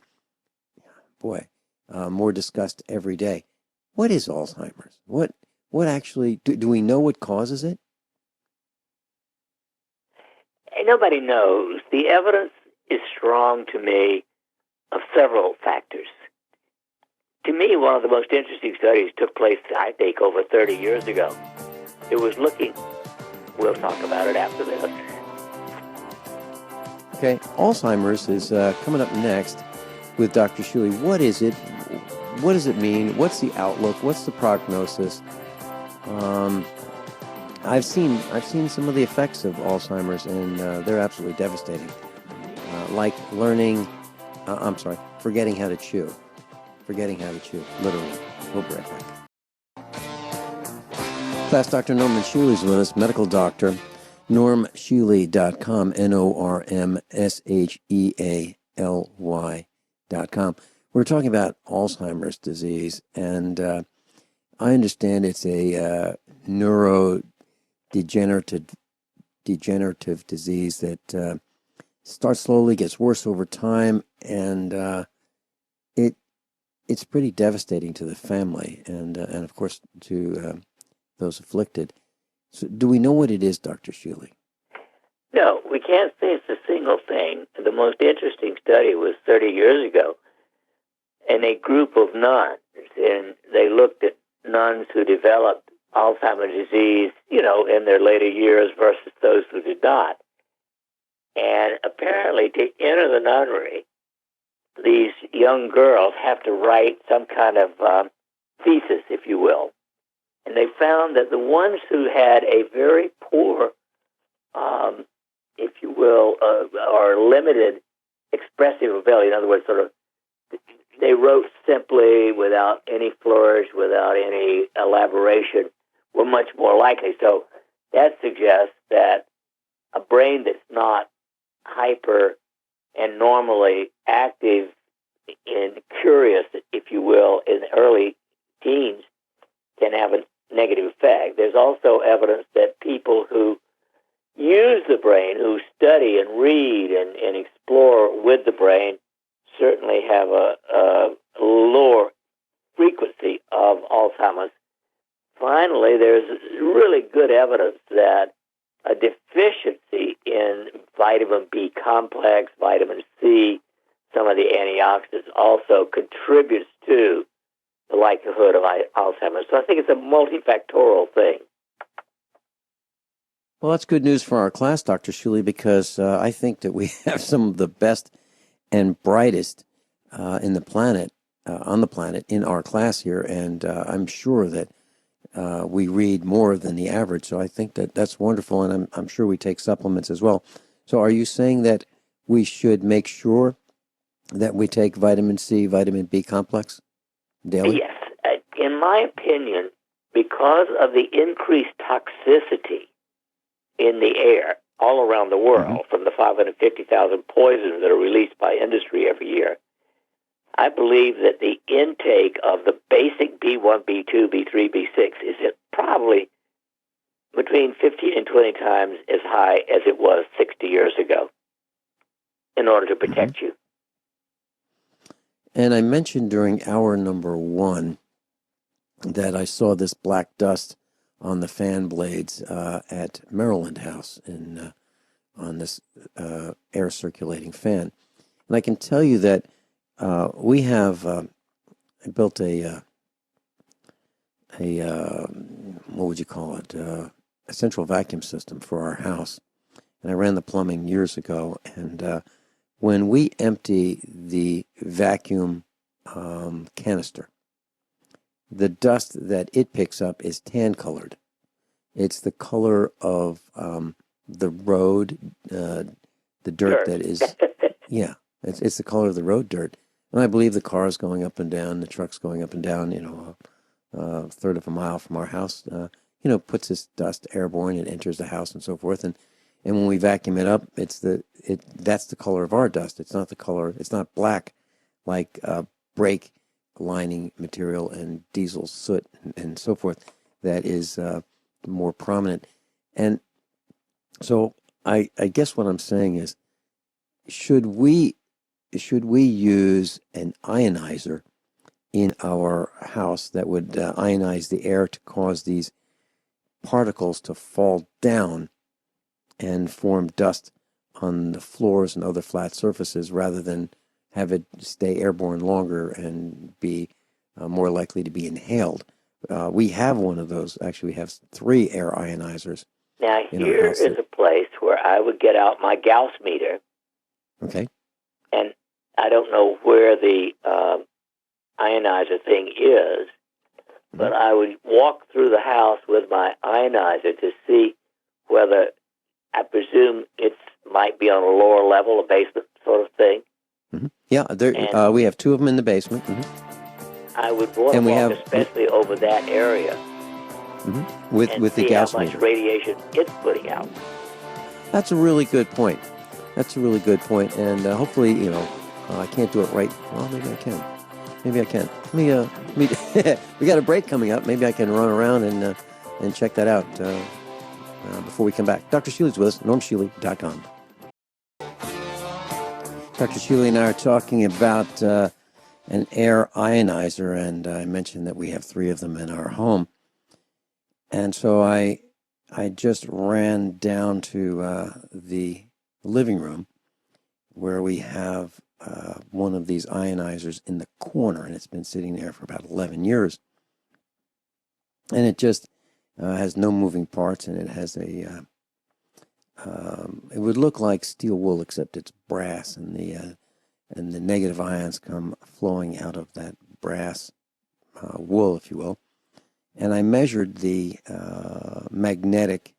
more discussed every day. What is Alzheimer's? What actually, do we know what causes it? Nobody knows. The evidence is strong to me of several factors. To me, one of the most interesting studies took place, I think, over 30 years ago. It was looking, we'll talk about it after this. Okay, Alzheimer's is coming up next with Dr. Shealy. What is it? What does it mean? What's the outlook? What's the prognosis? I've seen some of the effects of Alzheimer's, and they're absolutely devastating. Like forgetting how to chew. Literally. We'll be right back. Class, Dr. Norman Shealy is with us, medical doctor. NormShealy.com, NormShealy.com. We're talking about Alzheimer's disease, and I understand it's a neurodegenerative disease that starts slowly, gets worse over time, and it's pretty devastating to the family and of course to those afflicted. So, do we know what it is, Dr. Shealy? No, we can't say it's a single thing. The most interesting study was 30 years ago, and a group of nuns, and they looked at nuns who developed Alzheimer's disease, in their later years versus those who did not. And apparently, to enter the nunnery, these young girls have to write some kind of thesis, if you will. And they found that the ones who had a very poor, if you will, or limited expressive ability, in other words, sort of they wrote simply, without any flourish, without any elaboration, were much more likely. So that suggests that a brain that's not hyper and normally active and curious, if you will, in early teens can have a negative effect. There's also evidence that people who use the brain, who study and read and explore with the brain, certainly have a lower frequency of Alzheimer's. Finally, there's really good evidence that a deficiency in vitamin B complex, vitamin C, some of the antioxidants also contributes to the likelihood of Alzheimer's. So I think it's a multifactorial thing. Well, that's good news for our class, Dr. Shealy, because I think that we have some of the best and brightest on the planet in our class here, and I'm sure that we read more than the average. So I think that that's wonderful, and I'm sure we take supplements as well. So are you saying that we should make sure that we take vitamin C, vitamin B complex daily? Yes. In my opinion, because of the increased toxicity in the air all around the world, from the 550,000 poisons that are released by industry every year, I believe that the intake of the basic B1, B2, B3, B6 is probably between 15 and 20 times as high as it was 60 years ago in order to protect you. And I mentioned during hour number 1 that I saw this black dust on the fan blades at Maryland House on this air circulating fan. And I can tell you that we have I built a what would you call it? A central vacuum system for our house. And I ran the plumbing years ago. And when we empty the vacuum canister, the dust that it picks up is tan colored. It's the color of the road, the dirt that is, yeah, it's the color of the road dirt. And I believe the car is going up and down, the truck's going up and down, a third of a mile from our house, puts this dust airborne, it enters the house and so forth. And when we vacuum it up, that's the color of our dust. It's not black like brake lining material and diesel soot and so forth that is more prominent. And so I guess what I'm saying is, should we use an ionizer in our house that would ionize the air to cause these particles to fall down and form dust on the floors and other flat surfaces, rather than have it stay airborne longer and be more likely to be inhaled? We have one of those. Actually, we have 3 air ionizers. Now, here is a place where I would get out my Gauss meter. Okay. And I don't know where the ionizer thing is, but I would walk through the house with my ionizer to see whether, I presume it might be on a lower level, a basement sort of thing. Mm-hmm. Yeah, we have 2 of them in the basement. I would want to walk especially over that area. With the gas meter. How much radiation it's putting out. That's a really good point. And hopefully, I can't do it right. Well, maybe I can. We got a break coming up. Maybe I can run around and check that out before we come back. Dr. Shealy's with us, normshealy.com. Dr. Shealy and I are talking about an air ionizer, and I mentioned that we have 3 of them in our home. And so I just ran down to the living room where we have one of these ionizers in the corner, and it's been sitting there for about 11 years. And it just has no moving parts, and it has it would look like steel wool, except it's brass, and the negative ions come flowing out of that brass wool, if you will. And I measured the magnetic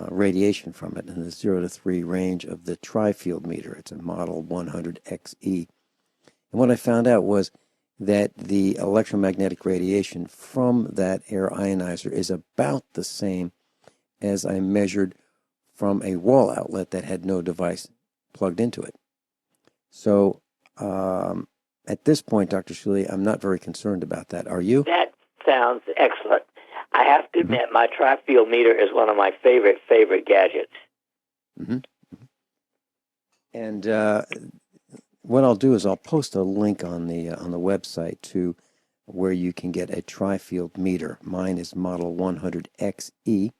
radiation from it in the 0 to 3 range of the tri-field meter. It's a model 100XE. And what I found out was that the electromagnetic radiation from that air ionizer is about the same as I measured from a wall outlet that had no device plugged into it. So at this point, Dr. Shealy, I'm not very concerned about that. Are you? That sounds excellent. I have to admit, my tri-field meter is one of my favorite gadgets. Mm-hmm. And what I'll do is I'll post a link on the website to where you can get a tri-field meter. Mine is model 100XE,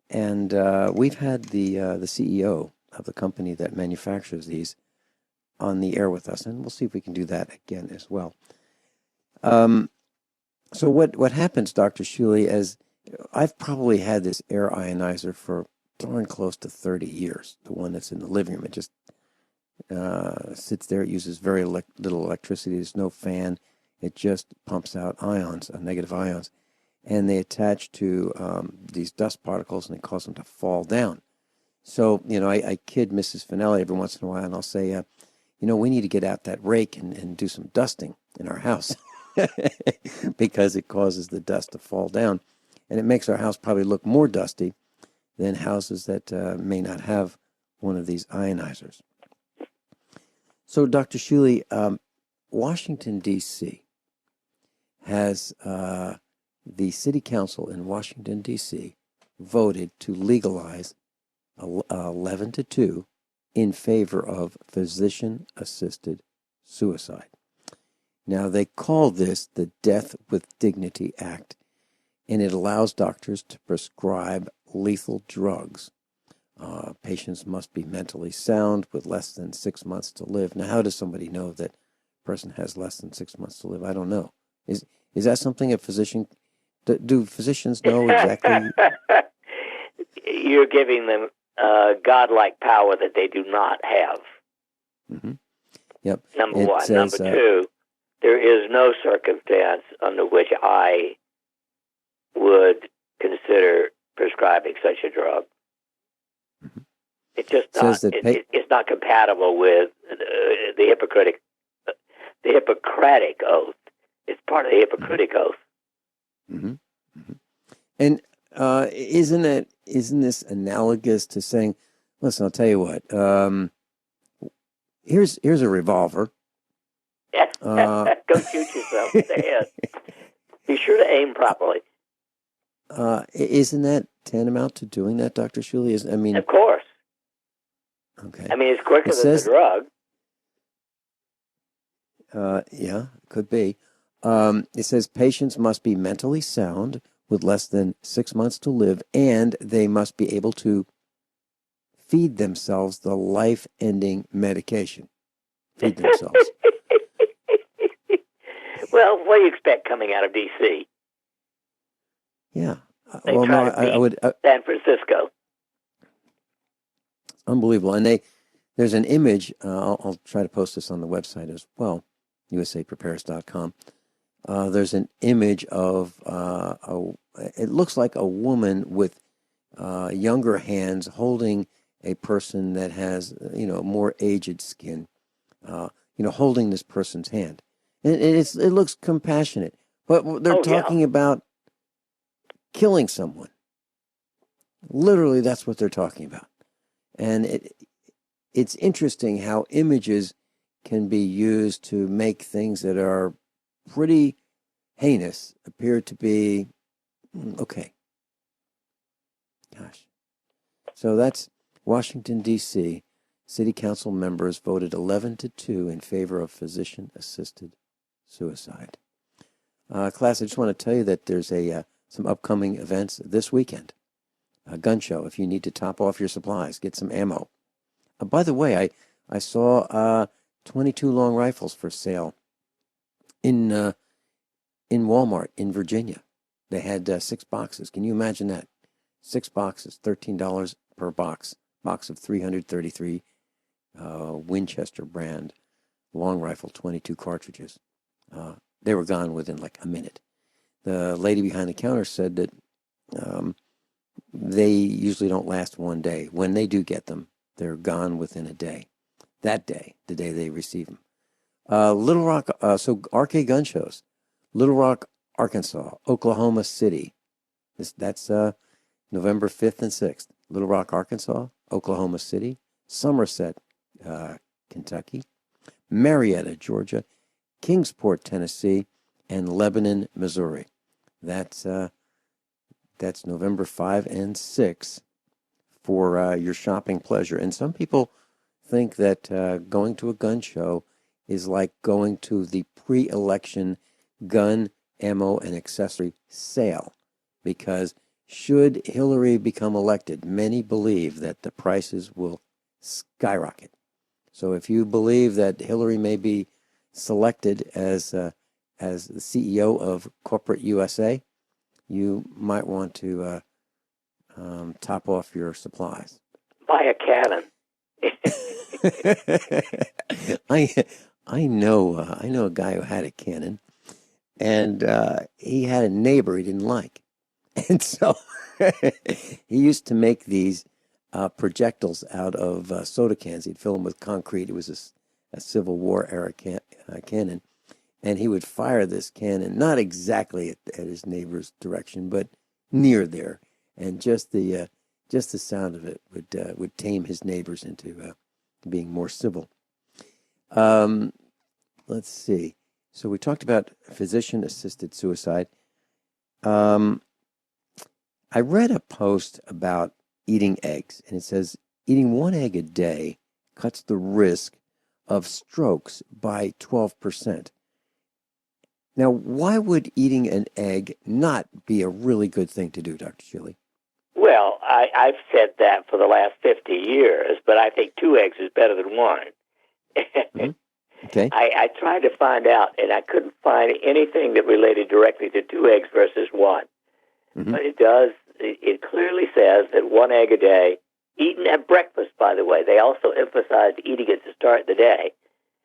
and we've had the CEO of the company that manufactures these on the air with us, and we'll see if we can do that again as well. So what happens, Dr. Shealy, as I've probably had this air ionizer for darn close to 30 years, the one that's in the living room. It just sits there. It uses very little electricity. There's no fan. It just pumps out ions, negative ions, and they attach to these dust particles, and it causes them to fall down. So, I kid Mrs. Finelli every once in a while, and I'll say, we need to get out that rake and do some dusting in our house because it causes the dust to fall down. And it makes our house probably look more dusty than houses that may not have one of these ionizers. So, Dr. Shealy, Washington, D.C. has the city council in Washington, D.C. voted to legalize 11-2 in favor of physician-assisted suicide. Now, they call this the Death with Dignity Act, and it allows doctors to prescribe lethal drugs. Patients must be mentally sound with less than 6 months to live. Now, how does somebody know that a person has less than 6 months to live? I don't know. Is that something a physician... Do physicians know exactly? You're giving them godlike power that they do not have. Mm-hmm. Yep. Number one. Number two, there is no circumstance under which I would consider prescribing such a drug. Mm-hmm. It's just not. It's not compatible with the Hippocratic oath. It's part of the Hippocratic oath. Mm-hmm. Mm-hmm. And isn't this analogous to saying, listen, I'll tell you what, here's a revolver. Go shoot yourself in the head. Be sure to aim properly. Isn't that tantamount to doing that, Dr. Shealy? Of course. Okay. It's quicker than the drug. Yeah, could be. It says patients must be mentally sound with less than 6 months to live, and they must be able to feed themselves the life-ending medication. Feed themselves. Well, what do you expect coming out of D.C.? Yeah. I would. San Francisco. Unbelievable. And there's an image, I'll try to post this on the website as well, usaprepares.com. There's an image of it looks like a woman with younger hands holding a person that has, more aged skin, holding this person's hand. And it looks compassionate, but they're talking about killing someone. Literally, that's what they're talking about. And it's interesting how images can be used to make things that are pretty heinous appear to be okay. Gosh. So that's Washington, D.C. City Council members voted 11-2 in favor of physician-assisted suicide. Class, I just want to tell you that there's some upcoming events this weekend. A gun show, if you need to top off your supplies, get some ammo. By the way, I saw 22 long rifles for sale in Walmart in Virginia. They had 6 boxes. Can you imagine that? 6 boxes, $13 per box. Box of 333 Winchester brand long rifle, 22 cartridges. They were gone within like a minute. The lady behind the counter said that they usually don't last one day. When they do get them, they're gone within a day. That day, the day they receive them. Little Rock, so arcade gun shows. Little Rock, Arkansas, Oklahoma City. That's November 5th and 6th. Little Rock, Arkansas, Oklahoma City, Somerset, Kentucky, Marietta, Georgia, Kingsport, Tennessee, and Lebanon, Missouri. That's November 5 and 6 for your shopping pleasure. And some people think that going to a gun show is like going to the pre-election gun, ammo, and accessory sale, because should Hillary become elected, many believe that the prices will skyrocket. So if you believe that Hillary may be selected as the CEO of corporate USA, you might want to top off your supplies. Buy a cannon. I know a guy who had a cannon, and he had a neighbor he didn't like, and so he used to make these projectiles out of soda cans. He'd fill them with concrete. It was a Civil War era cannon, and he would fire this cannon not exactly at his neighbor's direction, but near there, and just the sound of it would tame his neighbors into being more civil. Let's see. So we talked about physician-assisted suicide. I read a post about eating eggs, and it says eating one egg a day cuts the risk of strokes by 12%. Now, why would eating an egg not be a really good thing to do, Dr. Shealy? Well, I've said that for the last 50 years, but I think 2 eggs is better than 1. Mm-hmm. Okay. I tried to find out, and I couldn't find anything that related directly to 2 eggs versus 1. Mm-hmm. But it clearly says that 1 egg a day, eaten at breakfast, by the way. They also emphasized eating it to start the day.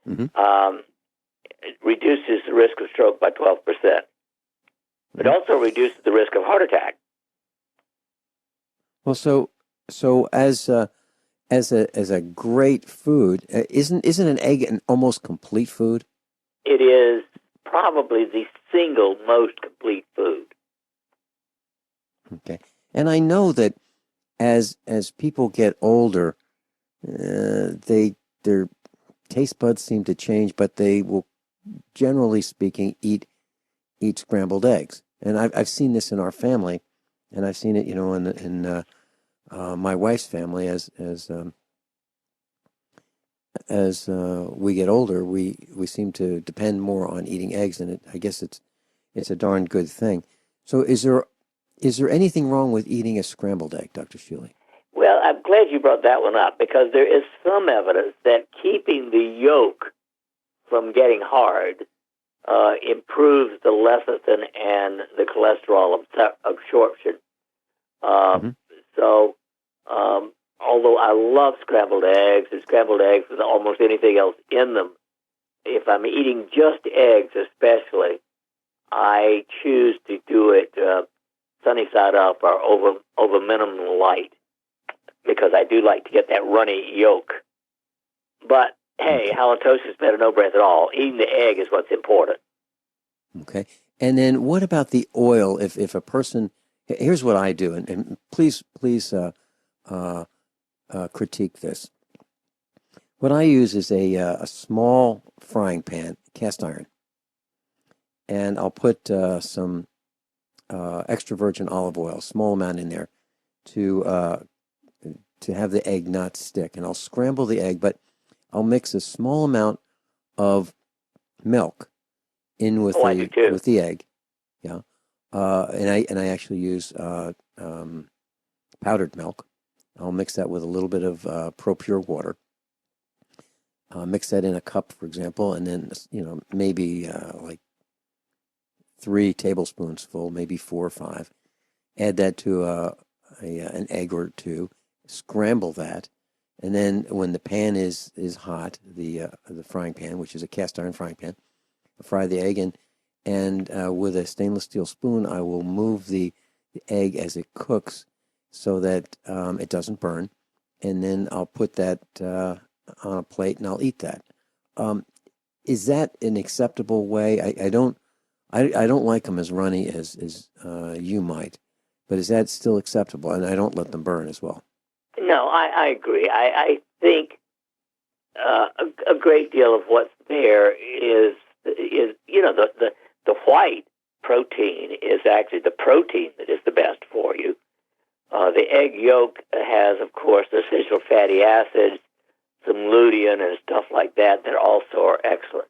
Mm-hmm. It reduces the risk of stroke by 12%. It also reduces the risk of heart attack. Well, so as a great food, isn't an egg an almost complete food? It is probably the single most complete food. Okay, and I know that as people get older, their taste buds seem to change, but they will, generally speaking, eat scrambled eggs. And I've seen this in our family, and I've seen it, in my wife's family as we get older, we seem to depend more on eating eggs, and I guess it's a darn good thing. So is there anything wrong with eating a scrambled egg, Dr. Shealy? Well, I'm glad you brought that one up, because there is some evidence that keeping the yolk from getting hard improves the lecithin and the cholesterol absorption. Mm-hmm. So, although I love scrambled eggs with almost anything else in them, if I'm eating just eggs especially, I choose to do it sunny side up or over minimum light, because I do like to get that runny yolk. But hey, halitosis better no breath at all. Eating the egg is what's important. Okay. And then what about the oil? If a person, here's what I do, and please critique this. What I use is a small frying pan, cast iron, and I'll put some extra virgin olive oil, small amount in there, to have the egg not stick. And I'll scramble the egg, but I'll mix a small amount of milk in with the egg. Yeah, and I actually use powdered milk. I'll mix that with a little bit of ProPure water. Mix that in a cup, for example, and then maybe like 3 tablespoons full, maybe 4 or 5. Add that to an egg or 2. Scramble that, and then when the pan is hot, the frying pan, which is a cast iron frying pan, I'll fry the egg in, and with a stainless steel spoon, I will move the egg as it cooks so that it doesn't burn, and then I'll put that on a plate and I'll eat that. is that an acceptable way? I don't like them as runny as you might, but is that still acceptable? And I don't let them burn as well. No, I agree. I think a great deal of what's there is the white protein is actually the protein that is the best for you. The egg yolk has, of course, essential fatty acids, some lutein and stuff like that also are excellent.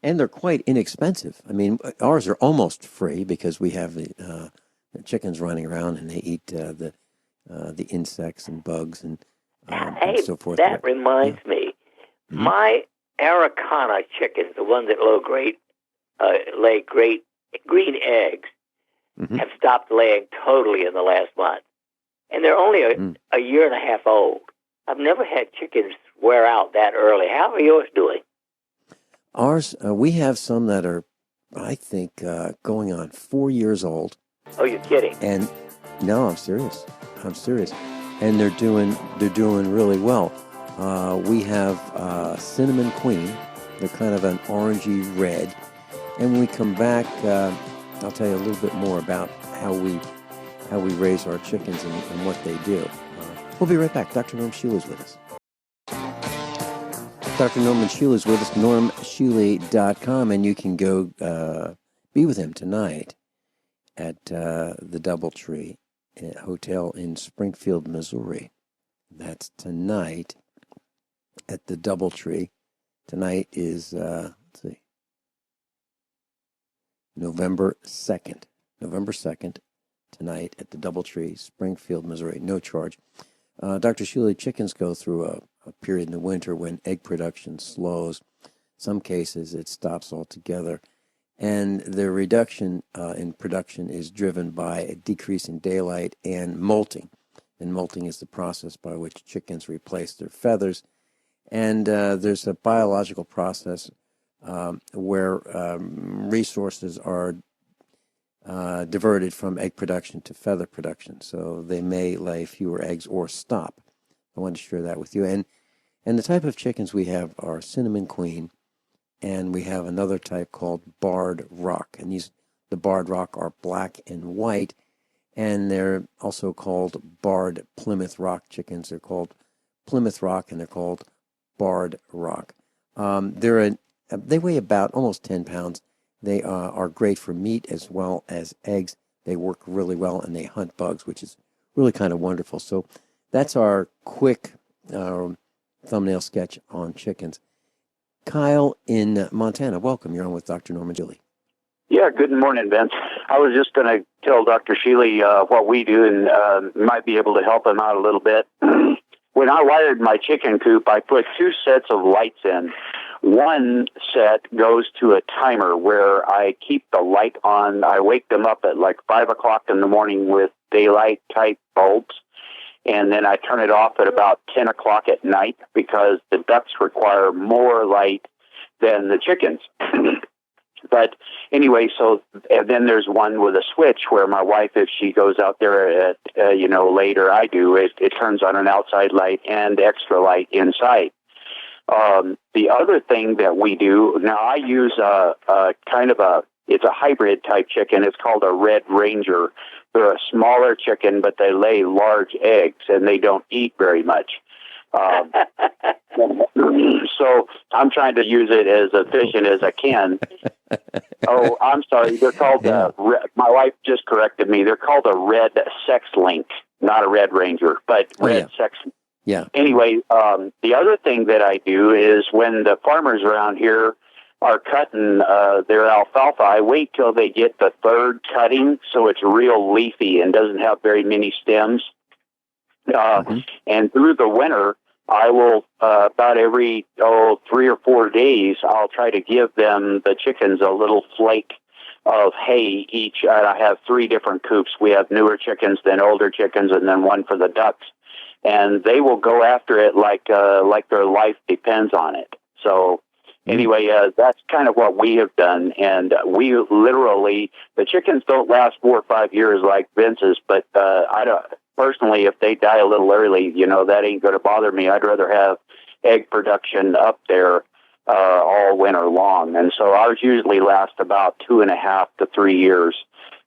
And they're quite inexpensive. I mean, ours are almost free because we have the chickens running around and they eat the insects and bugs and so forth. That reminds me, my Araucana chickens, the ones that lay great green eggs, have stopped laying totally in the last month. And they're only a year and a half old. I've never had chickens wear out that early. How are yours doing? Ours, we have some that are, I think, going on 4 years old. Oh, you're kidding. And no, I'm serious. And they're doing really well. We have Cinnamon Queen. They're kind of an orangey red. And when we come back, I'll tell you a little bit more about how we raise our chickens and what they do. We'll be right back. Dr. Norm Shealy is with us. Dr. Norman Shealy is with us, normshealy.com, and you can go be with him tonight at the Doubletree Hotel in Springfield, Missouri. That's tonight at the Doubletree. Tonight is, November 2nd. November 2nd, tonight at the Doubletree, Springfield, Missouri. No charge. Dr. Shealy, chickens go through a period in the winter when egg production slows. Some cases it stops altogether. And the reduction in production is driven by a decrease in daylight and molting. And molting is the process by which chickens replace their feathers. And there's a biological process where resources are diverted from egg production to feather production. So they may lay fewer eggs or stop. I wanted to share that with you. And the type of chickens we have are Cinnamon Queen, and we have another type called Barred Rock. And the Barred Rock are black and white, and they're also called Barred Plymouth Rock chickens. They're called Plymouth Rock, and they're called Barred Rock. They weigh about almost 10 pounds. They are great for meat as well as eggs. They work really well, and they hunt bugs, which is really kind of wonderful. So that's our quick thumbnail sketch on chickens. Kyle in Montana, welcome. You're on with Dr. Norman Shealy. Yeah, good morning, Vince. I was just going to tell Dr. Shealy what we do and might be able to help him out a little bit. When I wired my chicken coop, I put 2 sets of lights in. One set goes to a timer where I keep the light on. I wake them up at like 5 o'clock in the morning with daylight type bulbs. And then I turn it off at about 10 o'clock at night because the ducks require more light than the chickens. But anyway, and then there's one with a switch where my wife, if she goes out there at, later I do, it turns on an outside light and extra light inside. The other thing that we do, now I use it's a hybrid type chicken. It's called a Red Ranger. They're a smaller chicken, but they lay large eggs, and they don't eat very much. So I'm trying to use it as efficient as I can. Oh, I'm sorry. They're called, my wife just corrected me. They're called a Red Sex Link, not a Red Ranger, but Red Sex Link. Yeah. Anyway, the other thing that I do is when the farmers around here are cutting their alfalfa, I wait till they get the third cutting so it's real leafy and doesn't have very many stems. And through the winter, I will, about every 3 or 4 days, I'll try to give the chickens a little flake of hay each. I have 3 different coops. We have newer chickens, then older chickens, and then one for the ducks. And they will go after it like their life depends on it. So anyway, that's kind of what we have done. And we literally, the chickens don't last 4 or 5 years like Vince's, but personally, if they die a little early, that ain't going to bother me. I'd rather have egg production up there all winter long. And so ours usually last about 2.5 to 3 years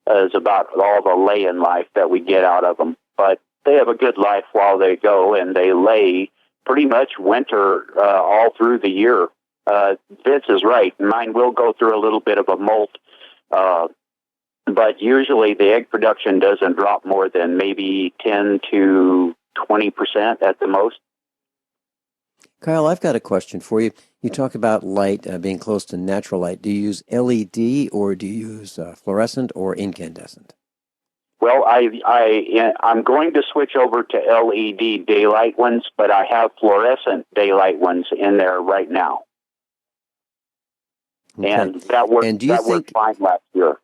is about all the laying life that we get out of them. But they have a good life while they go, and they lay pretty much winter all through the year. Vince is right. Mine will go through a little bit of a molt, but usually the egg production doesn't drop more than maybe 10 to 20% at the most. Kyle, I've got a question for you. You talk about light being close to natural light. Do you use LED, or do you use fluorescent or incandescent? Well, I'm going to switch over to LED daylight ones, but I have fluorescent daylight ones in there right now. Okay. And that worked fine last year.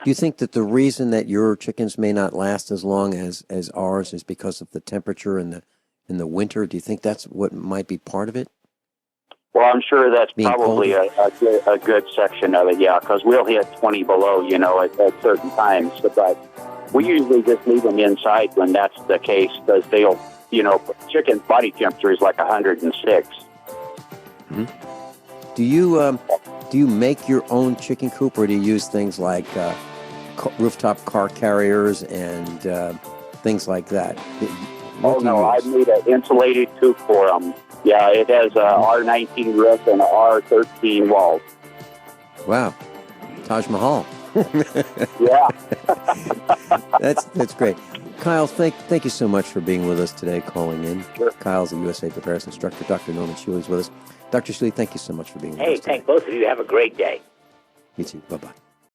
Do you think that the reason that your chickens may not last as long as ours is because of the temperature in the winter? Do you think that's what might be part of it? Well, I'm sure that's probably a good section of it, yeah, because we'll hit 20 below, at certain times. But we usually just leave them inside when that's the case, because they'll, chicken body temperature is like 106. Mm-hmm. Do you make your own chicken coop, or do you use things like rooftop car carriers and things like that? I made an insulated coop for them. Yeah, it has a R19 roof and a R13 walls. Wow, Taj Mahal. Yeah, that's great. Kyle, thank you so much for being with us today, calling in. Sure. Kyle's a USA Preparedness instructor. Dr. Norman Shealy's with us. Dr. Shealy, thank you so much for being with us. Hey, thank both of you. Have a great day. You too. Bye-bye.